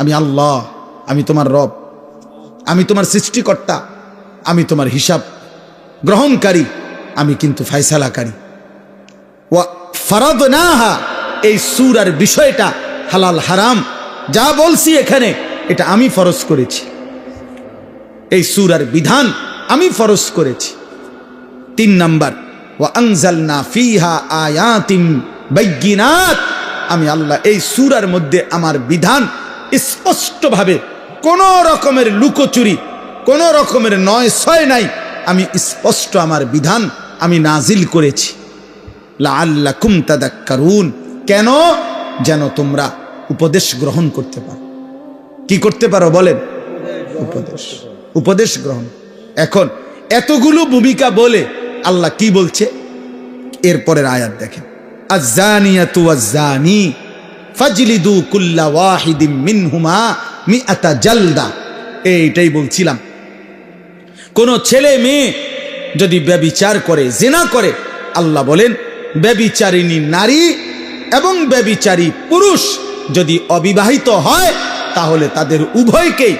আমি আল্লাহ, আমি তোমার রব, আমি তোমার সৃষ্টিকর্তা, আমি তোমার হিসাব গ্রহণকারী, আমি কিন্তু ফায়সালাকারী। ওয়া ফারাদনাহা, এই সূরার বিষয়টা হালাল হারাম যা বলছি এখানে, এটা আমি ফরজ করেছি। এই সূরার বিধান আমি ফরজ করেছি। 3 নাম্বার, ওয়া আনজালনা ফিহা আয়াতিন বাইয়িনাত, আমি আল্লাহ এই সূরার মধ্যে আমার বিধান স্পষ্টভাবে, কোন রকমের লুকোচুরি, কোন রকমের নয় ছয় নাই, আমি স্পষ্ট আমার বিধান আমি নাজিল করেছি। লাআল্লাকুম তাদাক্কারুন, কেন? যেন তোমরা উপদেশ গ্রহণ করতে পারো। কি করতে পারো বলেন? উপদেশ গ্রহণ। এখন এতগুলো ভূমিকা বলে আল্লাহ কি বলছে? এরপরের আয়াত দেখেন, আয-যানিয়াতু ওয়াজ-যানি ফাজলিদু কুল্লা ওয়াহিদিম মিনহুমা মিআতা জালদা। এইটাই বলছিলাম, কোন ছেলে মেয়ে যদি ব্যভিচার করে, জিনা করে, আল্লাহ বলেন ব্যভিচারিণী নারী এবং ব্যভিচারী পুরুষ যদি অবিবাহিত হয়, তাহলে তাদের উভয়কেই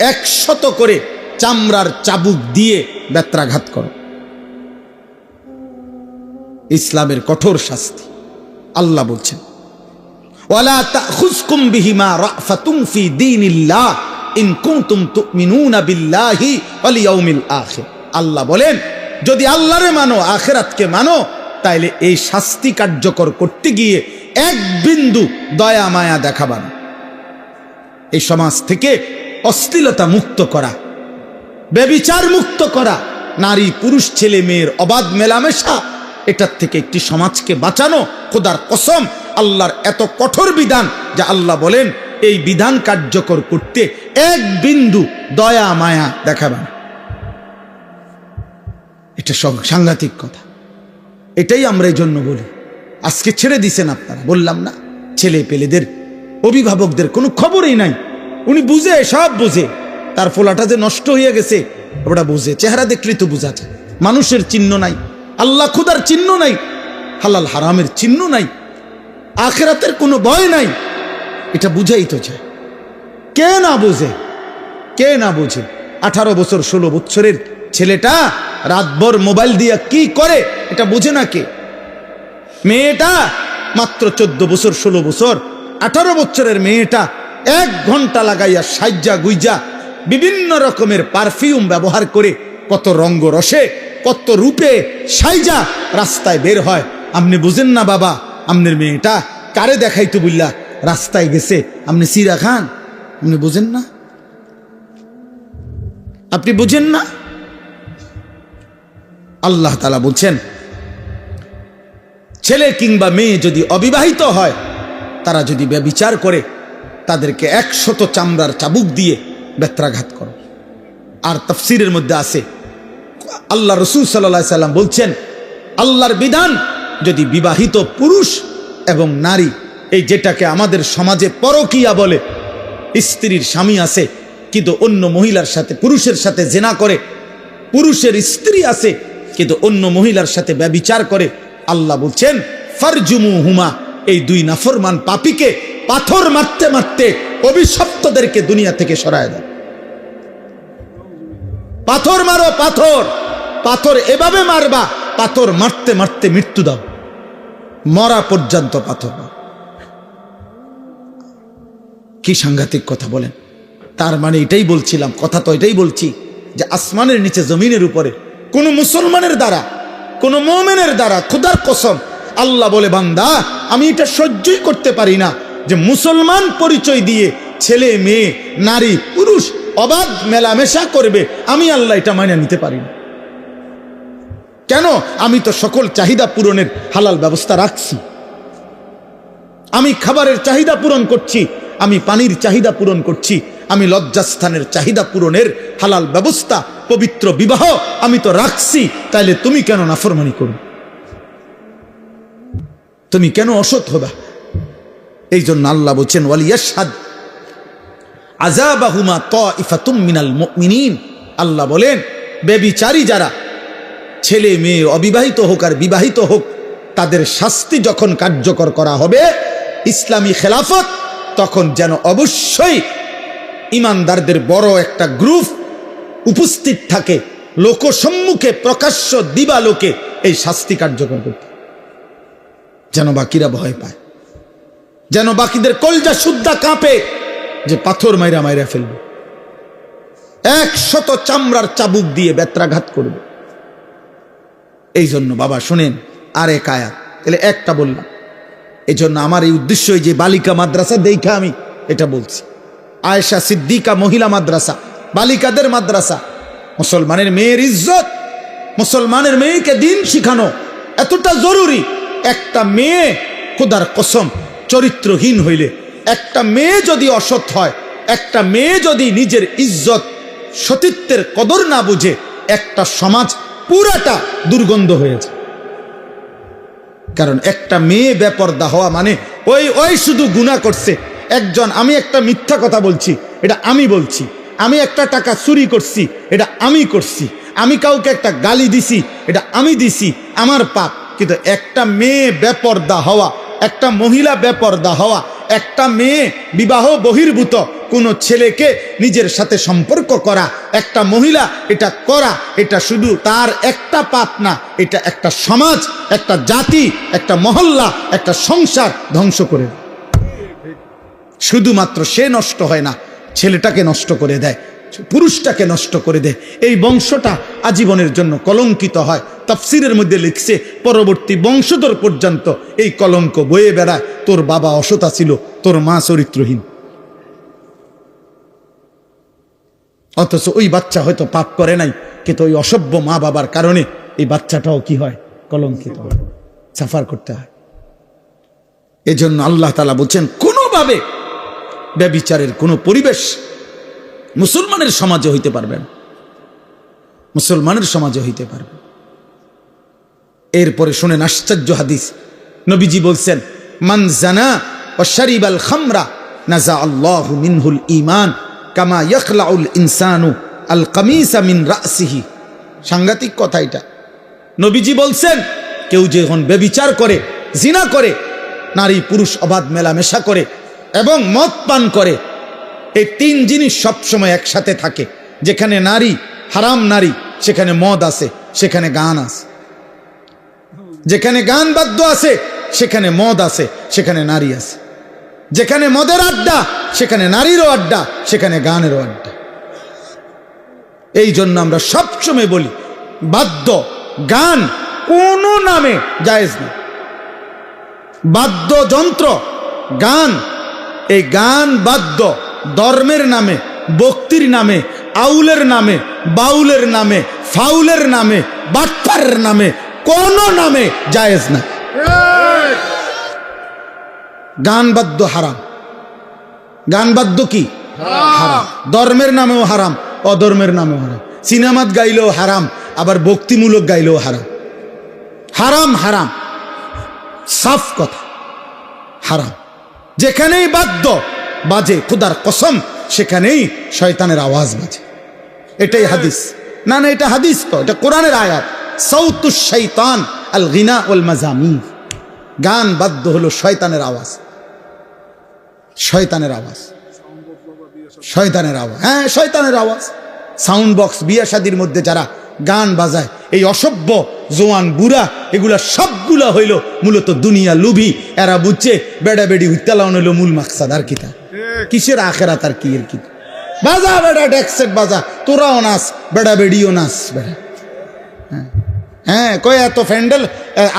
100 করে চামড়ার চাবুক দিয়ে বেত্রাঘাত করো। ইসলামের কঠোর শাস্তি আল্লাহ বলছেন। ওয়ালা তাখুযকুম বিহিমা রাফাতুম ফি দীনিল্লাহ ইন কুনতুম তুমিনুনা বিল্লাহি ওয়াল ইয়াউমিল আখির। আল্লাহ বলেন, যদি আল্লাহরে মানো, আখিরাতকে মানো, তাইলে এই শাস্তি কার্যকর করতে গিয়ে এক বিন্দু দয়া মায়া দেখাবা না। এই সমাজ থেকে অশ্লীলতা মুক্ত করা, ব্যভিচার মুক্ত করা, নারী পুরুষ ছেলে মেয়ের অবাধ মেলামেশা, এটার থেকে একটি সমাজকে বাঁচানো। খোদার কসম, আল্লাহর এত কঠোর বিধান যে আল্লাহ বলেন এই বিধান কার্যকর করতে এক বিন্দু দয়া মায়া দেখাবেন। এটা সাংঘাতিক কথা। এটাই আমরা এই জন্য বলি, আজকে ছেড়ে দিছেন আপনারা, বললাম না, ছেলে পেলেদের অভিভাবকদের কোনো খবরই নাই। উনি বুঝে, সব বুঝে, তার ফোলাটা যে নষ্ট হয়ে গেছে ওটা বুঝে, চেহারা দেখলেই তো বোঝা যায়। মানুষের চিহ্ন নাই, আল্লাহ খুদার চিহ্ন নাই, হালাল হারামের চিহ্ন নাই, আখিরাতের কোনো ভয় নাই, এটা বুঝাই তো যায়। কে না বুঝে, কে না বুঝে? 18 বছর 16 বছরের ছেলেটা রাতভর মোবাইল দিয়া কি করে এটা বুঝে না কে? মেয়েটা মাত্র 14 বছর 16 বছর, 18 বছরের মেয়েটা 1 ঘন্টা লাগাইয়া সাজ্জা গুইজা বিভিন্ন রকমের পারফিউম ব্যবহার করে কত রঙ্গ রসে কত রূপে সাইজা রাস্তায় বের হয়। আপনি বুঝেন না বাবা, আপনার মেয়েটা কারে দেখাইতো বুঝলা রাস্তায় গেছে, আপনি সিরা খান, আপনি বুঝেন না? আপনি বুঝেন না? আল্লাহ তাআলা বলছেন, ছেলে কিংবা মেয়ে যদি অবিবাহিত হয়, তারা যদি ব্যভিচার করে, তাদেরকে 100 চামড়ার চাবুক দিয়ে বেত্রাঘাত করো। আর তাফসীরের মধ্যে আছে, আল্লাহ রাসূল সাল্লাল্লাহু আলাইহি সাল্লাম বলছেন, আল্লাহর বিধান যদি বিবাহিত পুরুষ এবং নারী, এই যেটাকে আমাদের সমাজে পরকীয়া বলে, স্ত্রীর স্বামী আছে কিন্তু অন্য মহিলার সাথে, পুরুষের সাথে জিনা করে, পুরুষের স্ত্রী আছে কিন্তু অন্য মহিলার সাথে ব্যভিচার করে, আল্লাহ বলছেন ফারজুমুহুমা, এই 2 নাফরমান পাপীকে পাথর মারতে মারতে অভিশপ্তদেরকে দুনিয়া থেকে সরায় দাও। পাথর মারো, পাথর, পাথর এভাবে মারবা, পাথর মারতে মারতে মৃত্যু দাও, মরা পর্যন্ত পাথর। কি সাংঘাতিক কথা বলেন! তার মানে এটাই বলছিলাম, কথা তো এটাই বলছি যে আসমানের নিচে জমিনের উপরে কোন মুসলমানের দ্বারা, কোন মুমিনের দ্বারা, খোদার কসম আল্লাহ বলে, বান্দা আমি এটা সহ্যই করতে পারি না যে মুসলমান পরিচয় দিয়ে ছেলে মেয়ে নারী পুরুষ অবাধ মেলামেশা করবে, আমি আল্লাহ এটা মাইনা নিতে পারি না। কেন? আমি তো সকল চাহিদা পূরণের হালাল ব্যবস্থা রাখছি, আমি খাবারের চাহিদা পূরণ করছি, আমি পানির চাহিদা পূরণ করছি, আমি লজ্জাস্থানের চাহিদা পূরণের হালাল ব্যবস্থা, পবিত্র বিবাহ আমি তো রাখছি। তাইলে তুমি কেন নাফরমানি করো? তুমি কেন অসৎ হবা? এই জন্য আল্লাহ বলছেন, ওয়ালিয়াশহাদ আযাবাহুমা তাইফাতুম মিনাল মুমিনিন। আল্লাহ বলেন, ব্যভিচারী যারা, ছেলে মেয়ে অবিবাহিত হোক আর বিবাহিত হোক, তাদের শাস্তি যখন কার্যকর করা হবে ইসলামী খেলাফত, তখন যেন অবশ্যই ইমানদারদের বড় একটা গ্রুপ উপস্থিত থাকে, লোকসম্মুখে প্রকাশ্য দিবালোকে এই শাস্তি কার্যকর করতে, যেন বাকিরা ভয় পায়, যেন বাকিদের কলজা শুদ্ধা কাঁপে যে পাথর মাইরা মাইরা ফেলবে, 100 চামড়ার চাবুক দিয়ে বেত্রাঘাত করবে। এই জন্য বাবা শুনেন, আরেক আয়াত, তাহলে একটা বললাম। এই জন্য আমার এই উদ্দেশ্য, যে বালিকা মাদ্রাসা দেখা আমি এটা বলছি, আয়েশা সিদ্দিকা মহিলা মাদ্রাসা, বালিকাদের মাদ্রাসা, মুসলমানের মেয়ের ইজ্জত, মুসলমানের মেয়েকে দিন শিখানো এতটা জরুরি। একটা মেয়ে খোদার কসম চরিত্রহীন হইলে, একটা মেয়ে যদি অসৎ হয়, একটা মেয়ে যদি নিজের ইজ্জত সতীত্বের কদর না বুঝে, একটা সমাজ পুরাটা দুর্গন্ধ হয়েছে। কারণ একটা মেয়ে বেপরদা হওয়া মানে ওই শুধু গুনাহ করছে একজন, আমি একটা মিথ্যা কথা বলছি, এটা আমি বলছি, আমি একটা টাকা চুরি করছি, এটা আমি করছি, আমি কাউকে একটা গালি দিছি, এটা আমি দিছি, আমার পাপ। কিন্তু একটা মেয়ে বেপরদা হওয়া, একটা মহিলা বেপরদা হওয়া, একটা মেয়ে বিবাহ বহির্ভূত কোনো ছেলেকে নিজের সাথে সম্পর্ক করা, একটা মহিলা এটা করা, এটা শুধু তার একটা পাপ না, এটা একটা সমাজ, একটা জাতি, একটা মহল্লা, একটা সংসার ধ্বংস করে। শুধুমাত্র সে নষ্ট হয় না, ছেলেটাকে নষ্ট করে দেয়, পুরুষটাকে নষ্ট করে দেয়। এই বংশটা আজীবনের জন্য কলঙ্কিত হয়। তাফসিরের মধ্যে লিখছে পরবর্তী বংশধর পর্যন্ত এই কলঙ্ক বয়ে বেড়ায়, তোর বাবা অসতা ছিল, তোর মা চরিত্রহীন। অথচ ওই বাচ্চা হয়তো পাপ করে নাই, কিন্তু ওই অসভ্য মা বাবার কারণে এই বাচ্চাটাও কি হয়, কলঙ্কিত হয়, সাফার করতে হয়। এজন্য আল্লাহ তাআলা বলছেন কোনোভাবে ব্যভিচারের কোনো পরিবেশ মুসলমানের সমাজে হইতে পারবে না, মুসলমানের সমাজে হইতে পারবে। এরপরে শুনেন আশ্চর্য হাদিস। নবীজি বলছেন মান জানা ওয়া শারিবাল খামরা নাজা আল্লাহু মিনহুল ঈমান কামা ইয়াখলাউল ইনসানু আল কামিসা মিন রাসিহি। সাংঘাতিক কথা এটা। নবীজি বলছেন কেউ যখন ব্যভিচার করে, জিনা করে, নারী পুরুষ অবাধ মেলামেশা করে এবং মদ পান করে, এই তিন জিনিস সবসময় একসাথে থাকে। যেখানে নারী, হারাম নারী, সেখানে মদ আছে, সেখানে গান আছে। যেখানে গান বাদ্য আছে সেখানে মদ আছে, সেখানে নারী আছে। যেখানে মদের আড্ডা সেখানে নারীরও আড্ডা, সেখানে গানেরও আড্ডা। এই জন্য আমরা সবসময় বলি বাদ্য গান কোন নামে জায়েজ না। বাদ্যযন্ত্র গান, এই গান বাদ্য ধর্মের নামে, ভক্তির নামে, আউলের নামে, বাউলের নামে, ফাউলের নামে, বাটপারের নামে, কোন নামে জায়েজ না। গান বাদ্য হারাম। গান বাদ্য কি হারাম, ধর্মের নামেও হারাম, অধর্মের নামেও হারাম। সিনেমাত গাইলেও হারাম, আবার ভক্তিমূলক গাইলেও হারাম। হারাম হারাম, সাফ কথা, হারাম। যেখানেই বাদ্য বাজে খোদার কসম সেখানেই শয়তানের আওয়াজ বাজে। এটাই হাদিস। না না, এটা হাদিস তো, এটা কোরআনের আয়াত। সাউতুশ শাইতান আল গিনা ওয়াল মাজামির। গান বাদ্য হলো শয়তানের আওয়াজ, শয়তানের আওয়াজ, শয়তানের আওয়াজ। হ্যাঁ, শয়তানের আওয়াজ। সাউন্ড বক্স, বিয়ে শাদির মধ্যে যারা গান বাজায়, এই অসভ্য জোয়ান বুড়া, এগুলা সবগুলা হইল মূলত দুনিয়া লুভি। এরা বুঝছে বেড়া বেড়ি হুইতালাউন হইল মূল মাকসাদ। আর কিতা কিসের আখেরাত আর কি এর কি? বাজা বেড়া ডেকসেট বাজা, তোরাও নাচ, বেড়া বেড়িও নাচ বেড়া। হ্যাঁ, কই এত ফ্যান্ডেল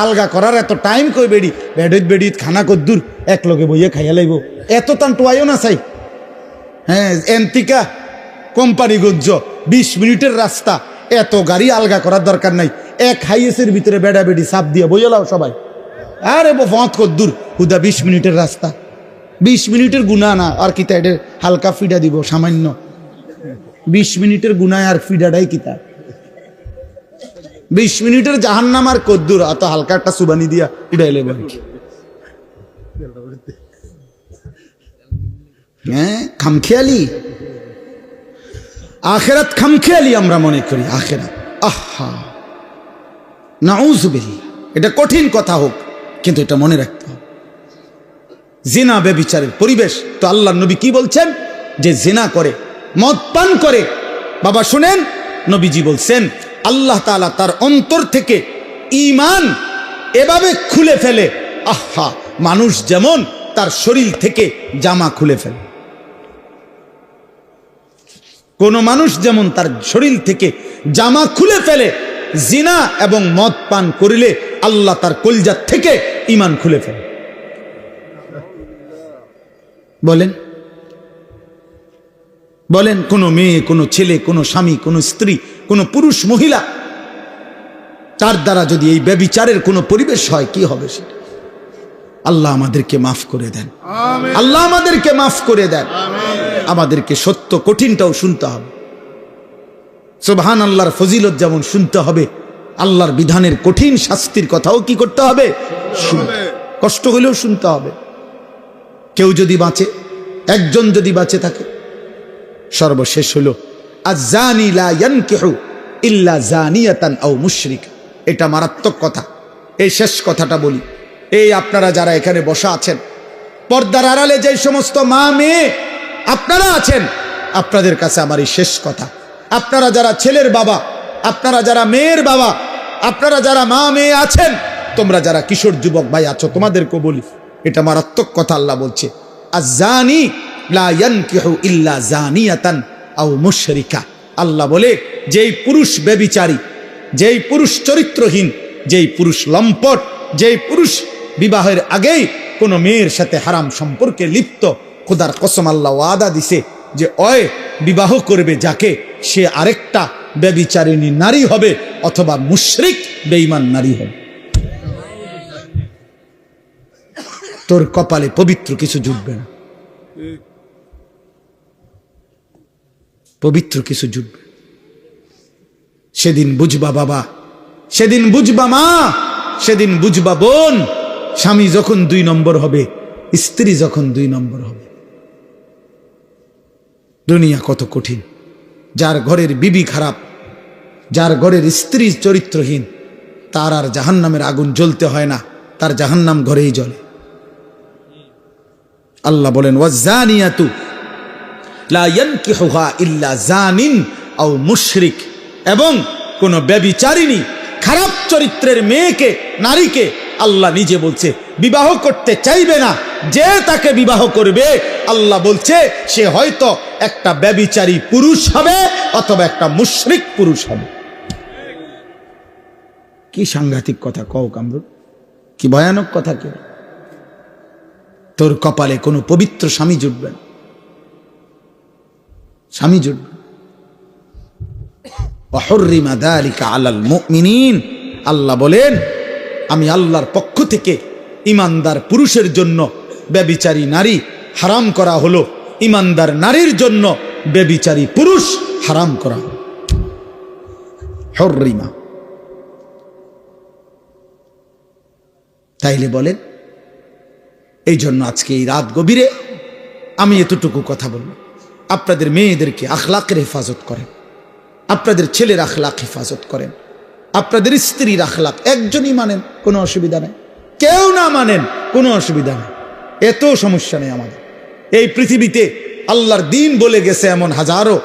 আলগা করার এত টাইম কই? বেড়ি বেড়িত বেড়িত খানা কদ্দুর এক লগে বইয়ে খাইয়া লাইব, এত তান টোয়াইও না চাই। হ্যাঁ, এন্তিকা কোম্পানিগঞ্জ 20 মিনিটের রাস্তা, এত গাড়ি আলগা করার দরকার নাই। এক হাইয়েসের ভিতরে বেড়া বেড়ি সাপ দিয়ে বইলাও সবাই। আরে ফত কদ্দুর, হুদা 20 মিনিটের রাস্তা, 20 মিনিটের গুণা না। আর কিতা এটা হালকা ফিডা দিব সামান্য, 20 মিনিটের গুণায় আর ফিডাটাই কিতা? 20 মিনিটের জাহান্নাম আর কদ্দুর, অত হালকা একটা সুবানি দিয়া উড়াইলে বলে। হ্যাঁ, খামখেয়ালি আখেরাত, খামখেয়ালি আমরা মনে করি আখেরাত। আহা, নাউযুবিল্লাহ। এটা কঠিন কথা হোক, কিন্তু এটা মনে রাখতে হবে। জিনা ব্যভিচারের পরিবেশ তো আল্লাহর নবী কি বলছেন? যে জিনা করে, মদ পান করে, বাবা শুনেন, নবীজি বলছেন আল্লাহ তাআলা তার অন্তর থেকে ঈমান এভাবে খুলে ফেলে, আহা, মানুষ যেমন তার শরীর থেকে জামা খুলে ফেলে। কোন মানুষ যেমন তার শরীর থেকে জামা খুলে ফেলে, জিনা এবং মদ পান করিলে আল্লাহ তার কলজা থেকে ঈমান খুলে ফেলে। বলেন বলেন, কোন মেয়ে, কোন ছেলে, কোন স্বামী, কোন স্ত্রী, কোন পুরুষ মহিলা, তার দ্বারা যদি এই ব্যভিচারের কোনো পরিবেশ হয়, কি হবে সেটা? আল্লাহ আমাদেরকে মাফ করে দেন, আল্লাহ আমাদেরকে মাফ করে দেন। আমাদেরকে সত্য কঠিনটাও শুনতে হবে। সুবহানাল্লাহর ফজিলত যেমন শুনতে হবে, আল্লাহর বিধানের কঠিন শাস্তির কথাও কি করতে হবে? কষ্ট হলেও শুনতে হবে। কেউ যদি বাঁচে, একজন যদি বাঁচে থাকে, সর্বশেষ হলো আয-যানি লা ইয়ানকিহু ইল্লা যানিয়াতান আও মুশরিকা। এটা মারাত্মক কথা। এই শেষ কথাটা বলি, এই আপনারা যারা এখানে বসা আছেন, পর্দার আড়ালে যে সমস্ত মা মেয়ে আপনারা আছেন, আপনাদের কাছে আমার এই শেষ কথা। আপনারা যারা ছেলের বাবা, আপনারা যারা মেয়ের বাবা, আপনারা যারা মা মেয়ে আছেন, তোমরা যারা কিশোর যুবক ভাই আছো, তোমাদেরকে বলি, এটা মারাত্মক কথা। আল্লাহ বলছে আয-যানি লা ইয়ানকিহু ইল্লা যানিয়াতান আও মুশরিকা। আল্লাহ বলে, যেই পুরুষ ব্যভিচারী, যেই পুরুষ চরিত্রহীন, যেই পুরুষ লম্পট, যেই পুরুষ বিবাহের আগেই কোনো মেয়ের সাথে হারাম সম্পর্কে লিপ্ত, খোদার কসম আল্লাহ ওয়াদা দিছে যে ওই বিবাহ করবে যাকে, সে আরেকটা ব্যভিচারিণী নারী হবে অথবা মুশরিক বেঈমান নারী হবে। তোর কপালে পবিত্র কিছু জুটবে না, পবিত্র কিছু জুটবে। সেদিন বুঝবা বাবা, সেদিন বুঝবা মা, সেদিন বুঝবা বোন, স্বামী যখন 2 নম্বর হবে, স্ত্রী যখন 2 নম্বর হবে। দুনিয়া কত কঠিন। যার ঘরের বিবি খারাপ, যার ঘরের স্ত্রী চরিত্রহীন, তার আর জাহান্নামের আগুন জ্বলতে হয় না, তার জাহান্নাম ঘরেই জ্বলে। আল্লাহ বলেন, ওয়াজ-যানিয়াতু লা ইয়ানকিহুহা ইল্লা যানিন আও মুশরিক। এবং কোন ব্যভিচারিণী খারাপ চরিত্রের মেয়েকে, নারীকে আল্লাহ নিজে বলছে বিবাহ করতে চাইবে না। যে তাকে বিবাহ করবে, আল্লাহ বলছে সে হয়তো একটা ব্যভিচারী পুরুষ হবে অথবা একটা মুশরিক পুরুষ হবে। কি সাংঘাতিক কথা কও কামরুল, কি ভয়ানক কথা। কে তোর কপালে কোনো পবিত্র স্বামী জুটবে না, স্বামী জুটবে। ওয়াহুররিমা যালিকা আলাল মুমিনিন। আল্লাহ বলেন, আমি আল্লাহর পক্ষ থেকে ঈমানদার পুরুষের জন্য ব্যভিচারী নারী হারাম করা হলো, ঈমানদার নারীর জন্য ব্যভিচারী পুরুষ হারাম করা হলো। হুররিমা। তাইলে বলেন, এই জন্য আজকে এই রাত গভীরে আমি এতটুকু কথা বলবো, আপনাদের মেয়েদেরকে আখলাকের হেফাজত করেন, আপনাদের ছেলের আখলাক হেফাজত করেন, আপনাদের স্ত্রীর আখলাক একজনই মানেন, কোনো অসুবিধা নেই। কেউ না মানেন, কোনো অসুবিধা নেই, এত সমস্যা নেই আমাদের। এই পৃথিবীতে আল্লাহর দিন বলে গেছে এমন হাজারো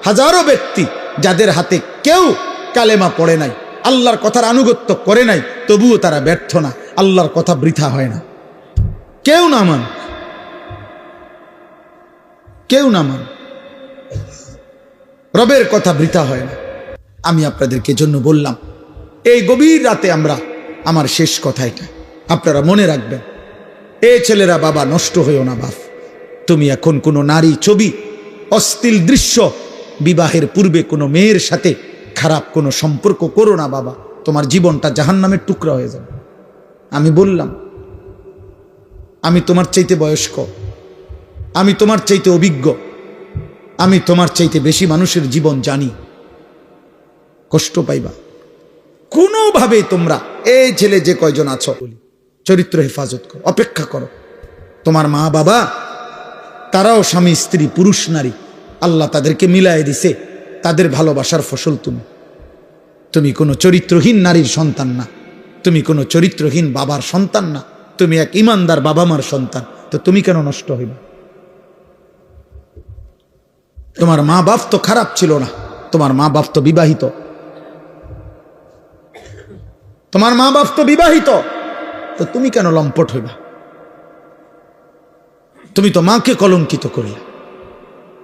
হাজারো ব্যক্তি যাদের হাতে কেউ কালেমা পড়ে নাই, আল্লাহর কথার আনুগত্য করে নাই, তবুও তারা ব্যর্থ না, আল্লাহর কথা বৃথা হয় না। কেউ না মান, কেউ না মান, রবের কথা বৃথা হয় না। আমি আপনাদেরকে জন্য বললাম, এই গভীর রাতে আমার শেষ কথা এটা, আপনারা মনে রাখবেন। এ ছেলেরা, বাবা নষ্ট হইও না বাপ। তুমি এখন কোনো নারী ছবি, অশ্লীল দৃশ্য, বিবাহের পূর্বে কোনো মেয়ের সাথে খারাপ কোনো সম্পর্ক করো না বাবা, তোমার জীবনটা জাহান্নামের টুকরা হয়ে যাবে। আমি বললাম, আমি তোমার চাইতে বয়স্ক, আমি তোমার চাইতে অভিজ্ঞ, আমি তোমার চাইতে বেশি মানুষের জীবন জানি। কষ্ট পাইবা কোনোভাবে তোমরা। এই ছেলে যে কয়জন আছো, চরিত্র হেফাজত করো, অপেক্ষা করো। তোমার মা বাবা তারাও স্বামী স্ত্রী, পুরুষ নারী, আল্লাহ তাদেরকে মিলাই দিছে, তাদের ভালোবাসার ফসল তুমি। তুমি কোনো চরিত্রহীন নারীর সন্তান না, তুমি কোনো চরিত্রহীন বাবার সন্তান না, তুমি এক ইমানদার বাবা মার সন্তান। তো তুমি কেন নষ্ট হইবে? তোমার মা বাপ তো খারাপ ছিল না, তোমার মা বাপ তো বিবাহিত, তোমার মা বাপ তো বিবাহিত, তো তুমি কেন লম্পট হইবা? তুমি তো মাকে কলঙ্কিত করলে।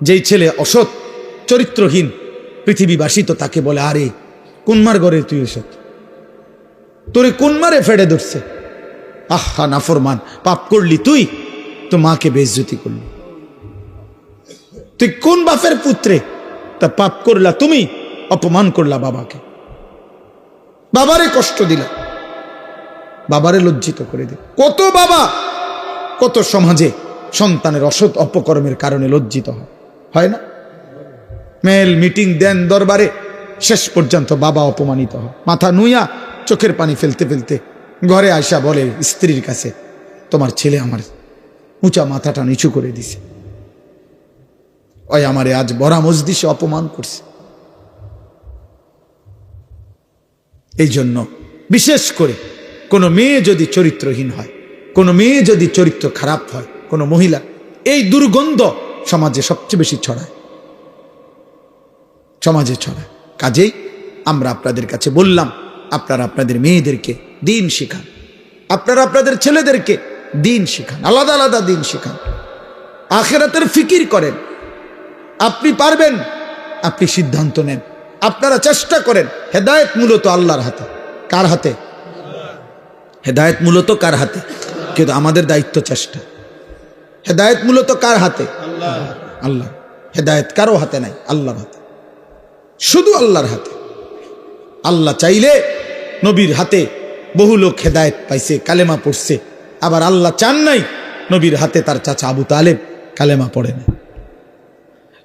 যেই ছেলে অসৎ চরিত্রহীন, পৃথিবীবাসী তো তাকে বলে, আরে কোন মার ঘরে তুই অসৎ, তোরে কোন মারে ফেড়ে ধরছে, আহা নাফরমান, পাপ করলি তুই, তো মাকে বেইজ্জতি করলি। তুই কোন বাপের পুত্রে, তা পাপ করলা তুমি, অপমান করলা বাবাকে, বাবারে কষ্ট দিলা, বাবারে লজ্জিত করে দিল। কত বাবা, কত সমাজে সন্তানের অসৎ অপকর্মের কারণে লজ্জিত হয় না? মেল মিটিং দেন দরবারে, শেষ পর্যন্ত বাবা অপমানিত হয়, মাথা নুইয়া চোখের পানি ফেলতে ফেলতে ঘরে আয়সা বলে স্ত্রীর কাছে, তোমার ছেলে আমার উঁচা মাথাটা নিচু করে দিছে, ওই আমারে আজ বড়া মজলিসে অপমান করছে। এই জন্য বিশেষ করে কোনো মেয়ে যদি চরিত্রহীন হয়, কোনো মেয়ে যদি চরিত্র খারাপ হয়, কোনো মহিলা, এই দুর্গন্ধ সমাজে সবচেয়ে বেশি ছড়ায়, সমাজে ছড়ায়। কাজেই আমরা আপনাদের কাছে বললাম, আপনারা আপনাদের মেয়েদেরকে দিন শিখান, আপনারা আপনাদের ছেলেদেরকে দিন শিখান, আলাদা আলাদা দিন শিখান। আখিরাতের ফিকির করেন। আপনি পারবেন, আপনি সিদ্ধান্ত নেন, আপনারা চেষ্টা করেন। হেদায়েত মূলত আল্লাহর হাতে। কার হাতে? হেদায়েত মূলত কার হাতে? কিন্তু আমাদের দায়িত্ব চেষ্টা। হেদায়েত মূলত কার হাতে? আল্লাহ। হেদায়েত কারো হাতে নাই, আল্লাহর হাতে, শুধু আল্লাহর হাতে। আল্লাহ চাইলে নবীর হাতে বহু লোক হেদায়েত পাইছে, কালেমা পড়ছে। আবার আল্লাহ চান নাই, নবীর হাতে তার চাচা আবু তালেব কালেমা পড়ে না।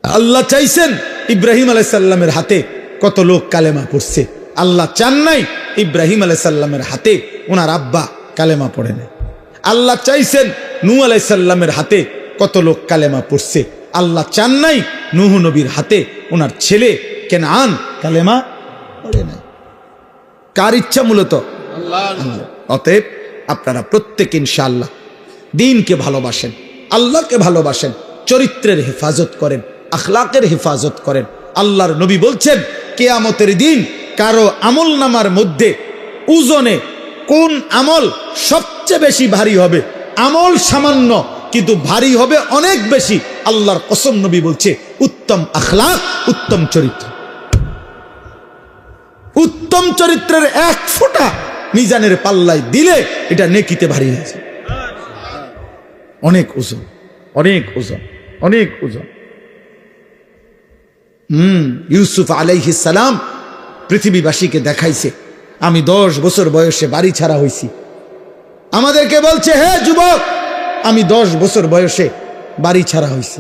আল্লাহ চাইছেন ইব্রাহিম আলাইহিস সালামের হাতে কত লোক কালেমা পড়ছে। আল্লাহ চান নাই ইব্রাহিম আলাইহিস সালামের হাতে ওনার আব্বা কালেমা পড়ে না। আল্লাহ চাইছেন নূহ আলাইহিস সালামের হাতে কত লোক কালেমা পড়ছে। আল্লাহ চান নাই নূহ নবীর হাতে ওনার ছেলে কেনান কালেমা পড়ে না। কার ইচ্ছা? মূলত আল্লাহর। অতএব আপনারা প্রত্যেক ইনশাআল্লাহ দ্বীনকে ভালোবাসেন, আল্লাহকে ভালোবাসেন, চরিত্রের হেফাজত করেন, আখলাকের হেফাজত করেন। আল্লাহর নবী বলছেন কিয়ামতের দিন কারো আমল নামার মধ্যে ওজনে কোন আমল সবচেয়ে বেশি ভারী হবে? আমল সামান্য কিন্তু ভারী হবে অনেক বেশি। আল্লাহর কসম, নবী বলছে উত্তম আখলাক, উত্তম চরিত্র। উত্তম চরিত্রের এক ফোঁটা মিজানের পাল্লায় দিলে এটা নেকিতে ভারী হয়েছে। অনেক ওজন, অনেক ওজন, অনেক ওজন। ইউসুফ আলাইহিস সালাম পৃথিবীবাসীকে দেখাইছে, আমি 10 বছর বয়সে বাড়ি ছাড়া হয়েছি। আমাদেরকে বলছে, হে যুবক, আমি 10 বছর বয়সে বাড়ি ছাড়া হয়েছি।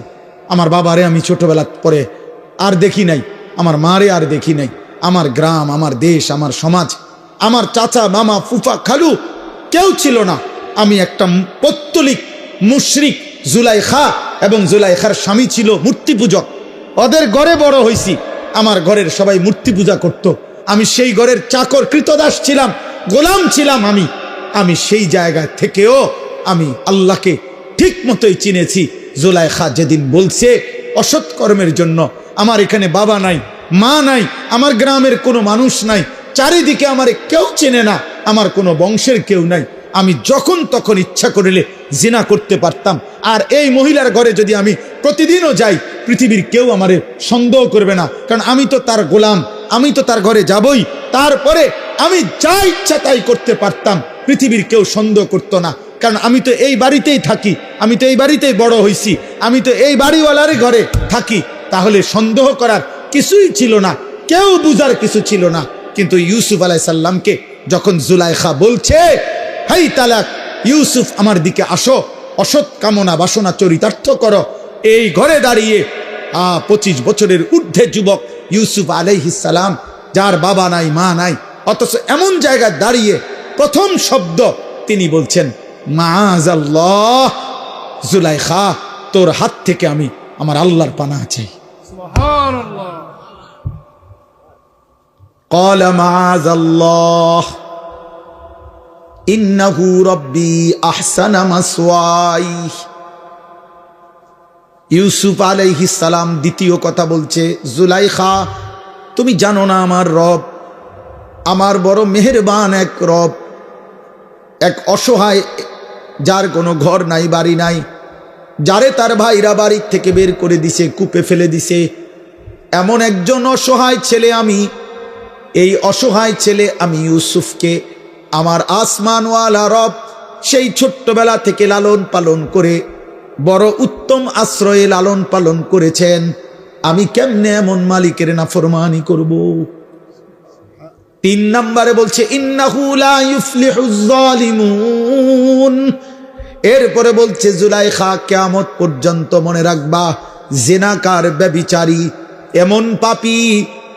আমার বাবারে আমি ছোটবেলা পরে আর দেখি নাই, আমার মারে আর দেখি নাই। আমার গ্রাম, আমার দেশ, আমার সমাজ, আমার চাচা, মামা, ফুফা, খালু কেউ ছিল না। আমি একটা পৌত্তলিক মুশরিক জুলাইখা, এবং জুলাইখার স্বামী ছিল মূর্তি পূজক। ওদের ঘরে বড় হয়েছি। আমার ঘরের সবাই মূর্তি পূজা করত। আমি সেই ঘরের চাকর, কৃতদাস ছিলাম, গোলাম ছিলাম। আমি সেই জায়গা থেকেও আমি আল্লাহকে ঠিক মতোই চিনেছি। জুলাইখা যেদিন বলছে অসৎ কর্মের জন্য, আমার এখানে বাবা নাই, মা নাই, আমার গ্রামের কোনো মানুষ নাই, চারিদিকে আমারে কেউ চেনে না, আমার কোনো বংশের কেউ নাই, আমি যখন তখন ইচ্ছা করিলে জিনা করতে পারতাম। আর এই মহিলার ঘরে যদি আমি প্রতিদিনও যাই, পৃথিবীর কেউ আমারে সন্দেহ করবে না, কারণ আমি তো তার গোলাম, আমি তো তার ঘরে যাবই। তারপরে আমি যা ইচ্ছা তাই করতে পারতাম, পৃথিবীর কেউ সন্দেহ করতো না, কারণ আমি তো এই বাড়িতেই থাকি, আমি তো এই বাড়িতেই বড় হয়েছি, আমি তো এই বাড়িওয়ালারই ঘরে থাকি। তাহলে সন্দেহ করার কিছুই ছিল না, কেউ বুঝার কিছু ছিল না। কিন্তু ইউসুফ আলাইহিস সালামকে যখন জুলাইখা বলছে, হাই তালাক, ইউসুফ আমার দিকে আসো, অসৎ কামনা বাসনা চরিতার্থ করো, এই ঘরে দাঁড়িয়ে 25 বছরের ঊর্ধ্বে যুবক ইউসুফ আলাইহিস সালাম, যার বাবা নাই, মা নাই, অথচ এমন জায়গায় দাঁড়িয়ে প্রথম শব্দ তিনি বলছেন, মাআযাল্লাহ, জুলাইখা, তোর হাত থেকে আমি আমার আল্লাহর পানাহ চাই। সুবহানাল্লাহ। ক্বালা মাআযাল্লাহ ইন্নাহু রাব্বি আহসানা মাসওয়াই। ইউসুফ আলাইহিস সালাম দ্বিতীয় কথা বলছে, জুলাইখা, তুমি জানো না আমার রব, আমার বড় মেহেরবান এক রব, এক অসহায়, যার কোনো ঘর নাই, বাড়ি নাই, যারে তার ভাইরা বাড়ির থেকে বের করে দিছে, কূপে ফেলে দিছে, এমন একজন অসহায় ছেলে আমি। এই অসহায় ছেলে আমি ইউসুফকে আমার আসমানওয়ালা রব সেই ছোট্টবেলা থেকে লালন পালন করে বড় উত্তম আশ্রয়ে লালন পালন করেছেন। আমি কেমনে এমন মালিকের নাফরমানি করব? 3 নম্বরে বলছে, ইন্নাহু লা ইউফলিহুজ জালিমুন। এরপরে বলছে, জুলাইখা, কিয়ামত পর্যন্ত মনে রাখবা, জিনাকার, ব্যভিচারী, এমন পাপী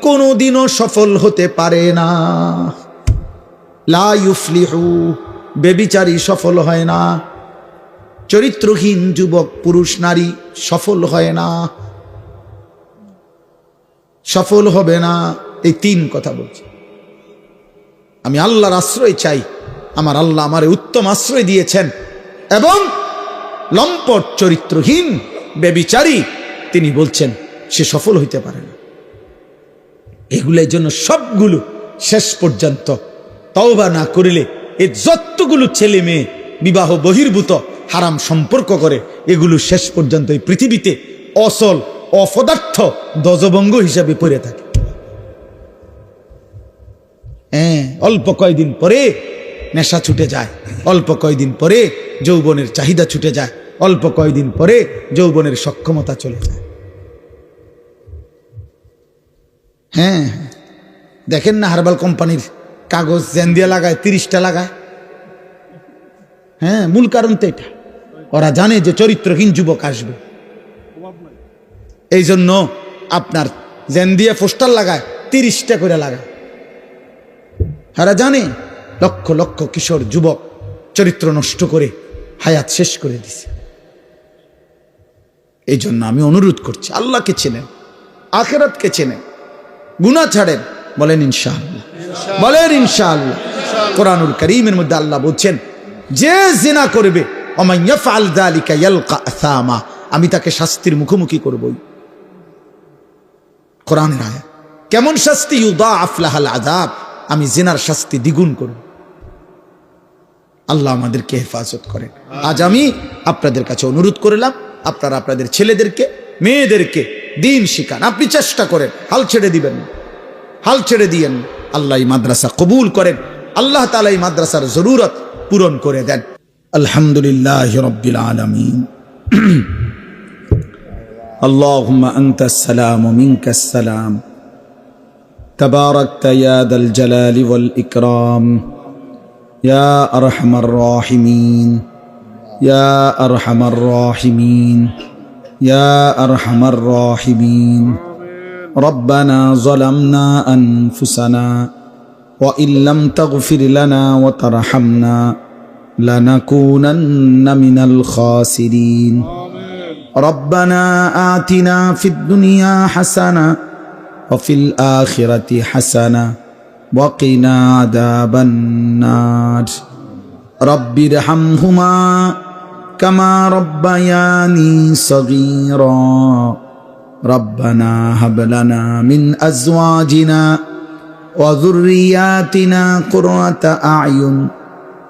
কোনোদিনও সফল হতে পারে না। লা ইউফলিহু, ব্যভিচারী সফল হয় না, চরিত্রহীন যুবক, পুরুষ, নারী সফল হয় না, সফল হবে না। এই 3 কথা বলছে। আমি আল্লাহর আশ্রয় চাই, আমার আল্লাহ আমারে উত্তম আশ্রয় দিয়েছেন, এবং লম্পট, চরিত্রহীন, ব্যভিচারী, তিনি বলছেন সে সফল হইতে পারে না। এগুলোর জন্য সবগুলো শেষ পর্যন্ত তওবা না করিলে, এই যতগুলো ছেলে মেয়ে বিবাহ বহির্ভূত হারাম সম্পর্ক করে, এগুলো শেষ পর্যন্ত এই পৃথিবীতে অসল অপদার্থ ধ্বজভঙ্গ হিসাবে পড়ে থাকে। হ্যাঁ, অল্প কয়দিন পরে নেশা ছুটে যায়, অল্প কয়দিন পরে যৌবনের চাহিদা ছুটে যায়, অল্প কয়দিন পরে যৌবনের সক্ষমতা চলে যায়। হ্যাঁ, দেখেন না হার্বাল কোম্পানির কাগজ জেন দিয়ে লাগায়, 30টা লাগায়। হ্যাঁ, মূল কারণ তো এটা, ওরা জানে যে চরিত্রহীন যুবক আসবে, এই জন্য আপনার জেন দিয়ে পোস্টার লাগায়, 30টা করে লাগায়। এরা জানে লক্ষ লক্ষ কিশোর যুবক চরিত্র নষ্ট করে হায়াত শেষ করে দিছে। এই জন্য আমি অনুরোধ করছি, আল্লাহকে চেনেন, আখিরাতকে চেনেন, গুনাহ ছাড়েন, বলেন ইনশাআল্লাহ, বলেন ইনশাআল্লাহ। কোরআনুল কারীমের মধ্যে আল্লাহ বলছেন, যে জিনা করবে ওমান ইয়াফআল যালিকা ইয়ালকা আসামা, আমি তাকে শাস্তির মুখোমুখি করবই। কোরআনের আয়াত। কেমন শাস্তি? ইউদাআফ লাহাল আযাব, আমি জিনার শাস্তি দ্বিগুণ করব। আল্লাহ আমাদেরকে হেফাজত করেন। আজ আমি আপনাদের কাছে অনুরোধ করলাম, আপনারা আপনাদের ছেলেদেরকে মেয়েদেরকে দিন শিখান। আপনি চেষ্টা করেন, হাল ছেড়ে দিবেন না, হাল ছেড়ে দিয়েন। আল্লাহ এই মাদ্রাসা কবুল করেন, আল্লাহ তাআলা এই মাদ্রাসার জরুরত পূরণ করে দেন। আলহামদুলিল্লাহি রাব্বিল আলামিন। আল্লাহুম্মা আনতাস সালাম ওয়া মিনকাস সালাম, তাবারাকতা ইয়া দাল জালালি ওয়াল ইকরাম, ইয়া আরহামার রাহিমিন, ইয়া আরহামার রাহিমিন, ইয়া আরহামার রাহিমিন। ربنا ظلمنا أنفسنا وإن لم تغفر لنا وترحمنا لنكونن من الخاسرين. ربنا آتنا في الدنيا حسنة وفي الآخرة حسنة وقنا عذاب النار. رب ارحمهما كما ربياني صغيرا. ربنا هب لنا من أزواجنا وذرياتنا قرة أعين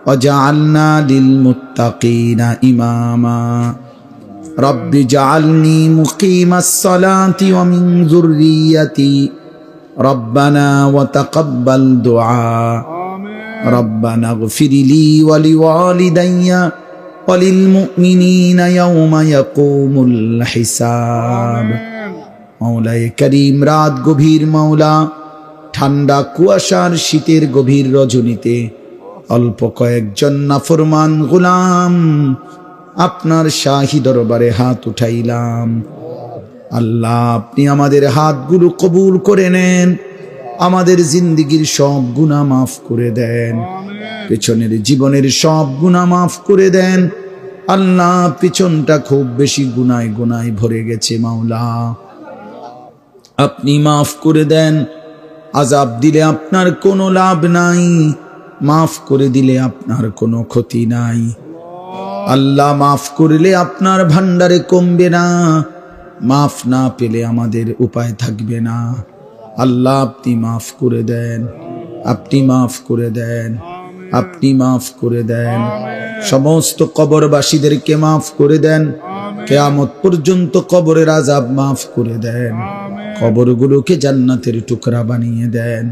وجعلنا للمتقين إماما. رب اجعلني مقيم الصلاة ومن ذريتي ربنا وتقبل دعاء. ربنا اغفر لي ولوالدي وللمؤمنين يوم يقوم الحساب. মাওলায়ে করিম, রাত গভীর মাওলা, ঠান্ডা কুয়াশার শীতের গভীর রজনীতে অল্প কয়েকজন নাফরমান গোলাম আপনার শাহী দরবারে হাত উঠাইলাম। আল্লাহ, আপনি আমাদের হাতগুলো কবুল করে নেন, আমাদের জিন্দেগীর সব গুনাহ মাফ করে দেন, পেছনের জীবনের সব গুনাহ মাফ করে দেন। আল্লাহ, পিছনটা খুব বেশি গুনায় গুনায় ভরে গেছে মাওলা, আপনি মাফ করে দেন। আযাব দিলে আপনার কোনো লাভ নাই, মাফ করে দিলে আপনার কোনো ক্ষতি নাই। আল্লাহ, মাফ করলে আপনার ভান্ডারে কমবে না, মাফ না পেলে আমাদের উপায় থাকবে না। আল্লাহ, আপনি মাফ করে দেন, আপনি মাফ করে দেন, আপনি মাফ করে দেন। সমস্ত কবরবাসীদেরকে মাফ করে দেন, কিয়ামত পর্যন্ত কবরের আযাব মাফ করে দেন, কবরগুলোকে জান্নাতের টুকরা বানিয়ে দেন।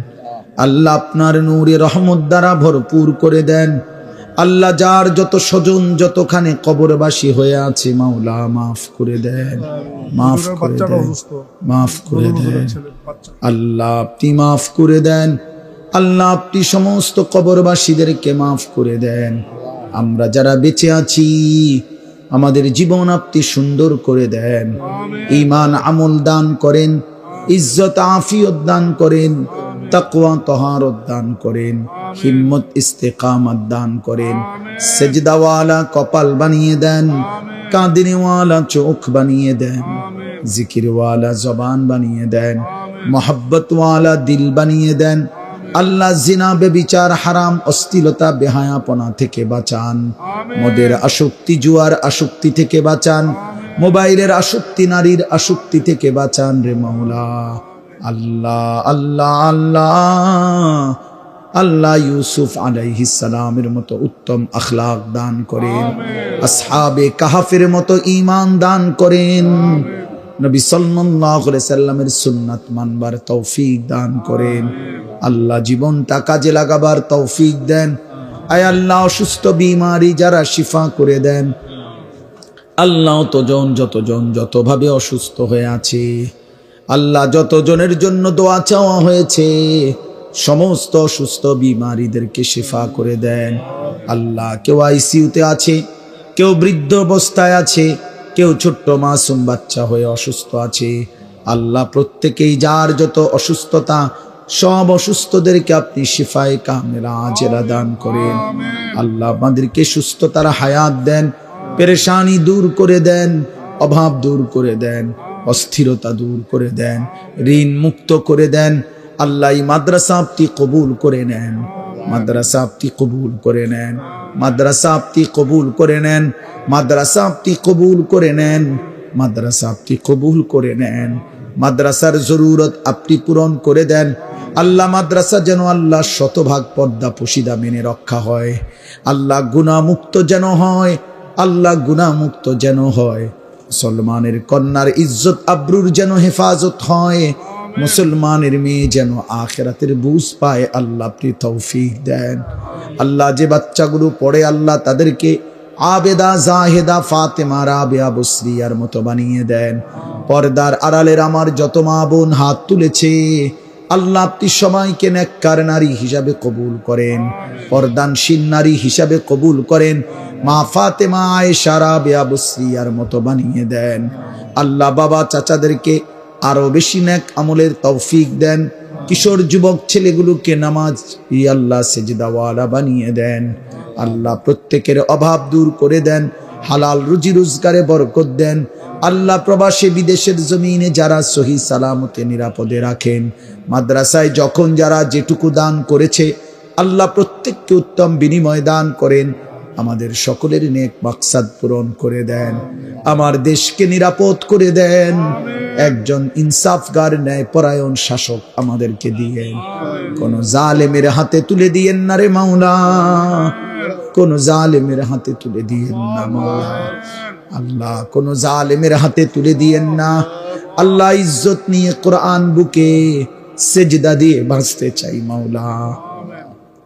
আল্লাহ, আপনার নূরে রহমত দ্বারা ভরপুর করে দেন। আল্লাহ, যার যত স্বজন যতখানে কবরবাসী হয়ে আছে মাওলা, মাফ করে দেন, মাফ করে দেন, মাফ করে দেন। আল্লাহ, আপনি মাফ করে দেন। আল্লাহ, আপনি সমস্ত কবরবাসীদেরকে মাফ করে দেন। আমরা যারা বেঁচে আছি, আমাদের জীবন আপনি সুন্দর করে দেন, ঈমান আমল দান করেন, ইজ্জত আফিয়ত দান করেন, তাকওয়া তাহারত দান করেন, হিম্মত ইস্তেকামত দান করেন, সেজদাওয়ালা কপাল বানিয়ে দেন, কাঁদিনেওয়ালা চোখ বানিয়ে দেন, জিকিরওয়ালা জবান বানিয়ে দেন, মোহাব্বতওয়ালা দিল বানিয়ে দেন। আল্লাহ, জিনা বেবিচার হারাম অশ্লীলতা বেহায়াপনা থেকে বাঁচান, মদের আসক্তি জুয়ার আসক্তি থেকে বাঁচান, মোবাইলের আসক্তি নারীর আসক্তি থেকে বাঁচান রে মাওলা। আল্লাহ আল্লাহ আল্লাহ, আল্লাহ ইউসুফ আলাইহিস সালামের মতো উত্তম আখলাক দান করেন, আসহাবে কাহাফের মতো ঈমান দান করেন, নবী সাল্লাল্লাহু আলাইহি সাল্লামের সুন্নাত মানবার তৌফিক দান করেন। আল্লাহ জীবনটা কাজে লাগাবার তৌফিক দেন। আয় আল্লাহ অসুস্থ বিমারি যারা শিফা করে দেন। আল্লাহ যতজন যতভাবে অসুস্থ হয়ে আছে, আল্লাহ যতজনের জন্য দোয়া চাওয়া হয়েছে, সমস্ত অসুস্থ বিমারিদেরকে শিফা করে দেন। আল্লাহ কেউ আইসিইউতে আছে, কেউ বৃদ্ধ অবস্থায় আছে, কেউ ছোট্ট মাসুম বাচ্চা হয়ে অসুস্থ আছে। আল্লাহ প্রত্যেকেই যার যত অসুস্থতা, সব অসুস্থদেরকে আপনি শিফায়ে কামেলা আজেলা দান করেন। আল্লাহ আমাদেরকে সুস্থতার হায়াত দেন, পেরেশানি দূর করে দেন, অভাব দূর করে দেন, অস্থিরতা দূর করে দেন, ঋণ মুক্ত করে দেন। আল্লাহ এই মাদ্রাসা আপনি কবুল করে নেন, মাদ্রাসা আপনি কবুল করে নেন, মাদ্রাসা আপনি কবুল করে নেন, মাদ্রাসা আপনি কবুল করে নেন, মাদ্রাসা আপনি কবুল করে নেন। মাদ্রাসার জরুরত আপনি পূরণ করে দেন। আল্লাহ মাদ্রাসা যেন আল্লাহ শতভাগ পর্দা পশিদা মেনে রক্ষা হয়। আল্লাহ গুনাহমুক্ত যেন হয়, আল্লাহ গুনাহমুক্ত যেন হয়। মুসলমানের কন্যার ইজ্জত আবরুর যেন হেফাজত হয়, মুসলমানের মেয়ে যেন আখিরাতের বুঝ পায়। আল্লাহ আপনি তৌফিক দেন। আল্লাহ যে বাচ্চাগুলো পড়ে, আল্লাহ তাদেরকে আবেদা, জাহেদা, ফাতেমা, রাবেয়া, বসরিয়ার মতো বানিয়ে দেন। পর্দার আড়ালের আমার যত মা বোন হাত তুলেছে, আল্লাহ আপনি সবাইকে নেককার নারী হিসাবে কবুল করেন, পর্দানশীল নারী হিসাবে কবুল করেন। মা ফাতেমা, আয়েশা, রাবেয়া, বসরিয়ার মতো বানিয়ে দেন। আল্লাহ বাবা চাচাদেরকে আরো বেশি নেক আমলের তৌফিক দেন। কিশোর যুবক ছেলেগুলোকে নামাজ আল্লাহ সেজদাওয়ালা বানিয়ে দেন। আল্লাহ প্রত্যেকের অভাব দূর করে দেন, হালাল রুজি রোজগারে বরকত দেন। আল্লাহ প্রবাসী বিদেশের জমিনে যারা সহি সালামতে নিরাপদে রাখেন, মাদ্রাসায় যখন যারা যেটুকু দান করেছে, আল্লাহ প্রত্যেককে উত্তম বিনিময় দান করেন। আমাদের সকলের নেক মাকসাদ পূরণ করে দেন। আমার দেশকে নিরাপদ করে দেন। একজন ইনসাফগার ন্যায় পরায়ণ শাসক আমাদেরকে দিয়েন। কোন জালেমের হাতে তুলে দিয়েন না রে মাওলা, কোন জালেমের হাতে তুলে দিয়েন না মাওলা। আল্লাহ কোন জালেমের হাতে তুলে দিয়েন না। আল্লাহ ইজ্জত নিয়ে কোরআন বুকে সেজদা দিয়ে বাঁচতে চাই মাওলা।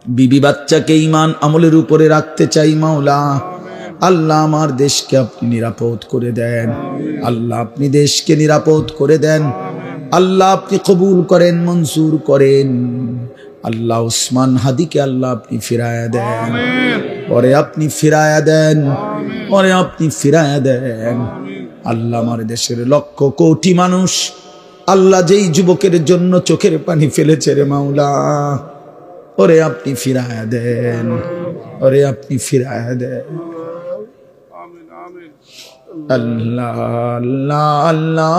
বিবি বাচ্চাকে ঈমান আমলের উপরে রাখতে চাই মাওলা। আল্লাহ আমার দেশকে আপনি নিরাপদ করে দেন। আল্লাহ আপনি দেশকে নিরাপদ করে দেন। আল্লাহ আপনি কবুল করেন, মঞ্জুর করেন। আল্লাহ উসমান হাদিকে আল্লাহ আপনি ফিরায়া দেন, পরে আপনি ফিরায়া দেন, পরে আপনি ফিরায়া দেন। আল্লাহ আমার দেশের লক্ষ কোটি মানুষ, আল্লাহ যেই যুবকের জন্য চোখের পানি ফেলেছে রে মাওলা, ওরে আপনি ফিরায়া দেন, ওরে আপনি ফিরায়া দেন। আল্লাহ আল্লাহ আল্লাহ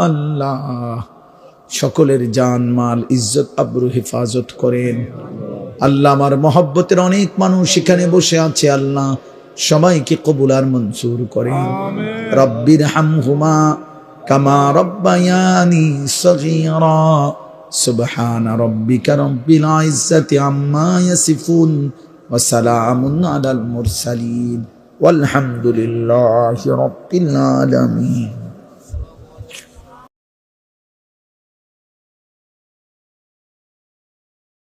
আল্লাহ সকলের জান মাল ইজ্জত আবরু হেফাজত করেন। আল্লাহ আমার মহব্বতের অনেক মানুষ এখানে বসে আছে, আল্লাহ সবাইকে কবুল আর মঞ্জুর করেন। রব্বির হামহুমা কামা রব্বায়ানি সগীরা। সুবহান রাব্বিকা রব্বিল ইজ্জাতি আম্মা ইয়াসিফুন ওয়া সালামুন আলাল মুরসালিন ওয়ালহামদুলিল্লাহি রাব্বিল আলামিন।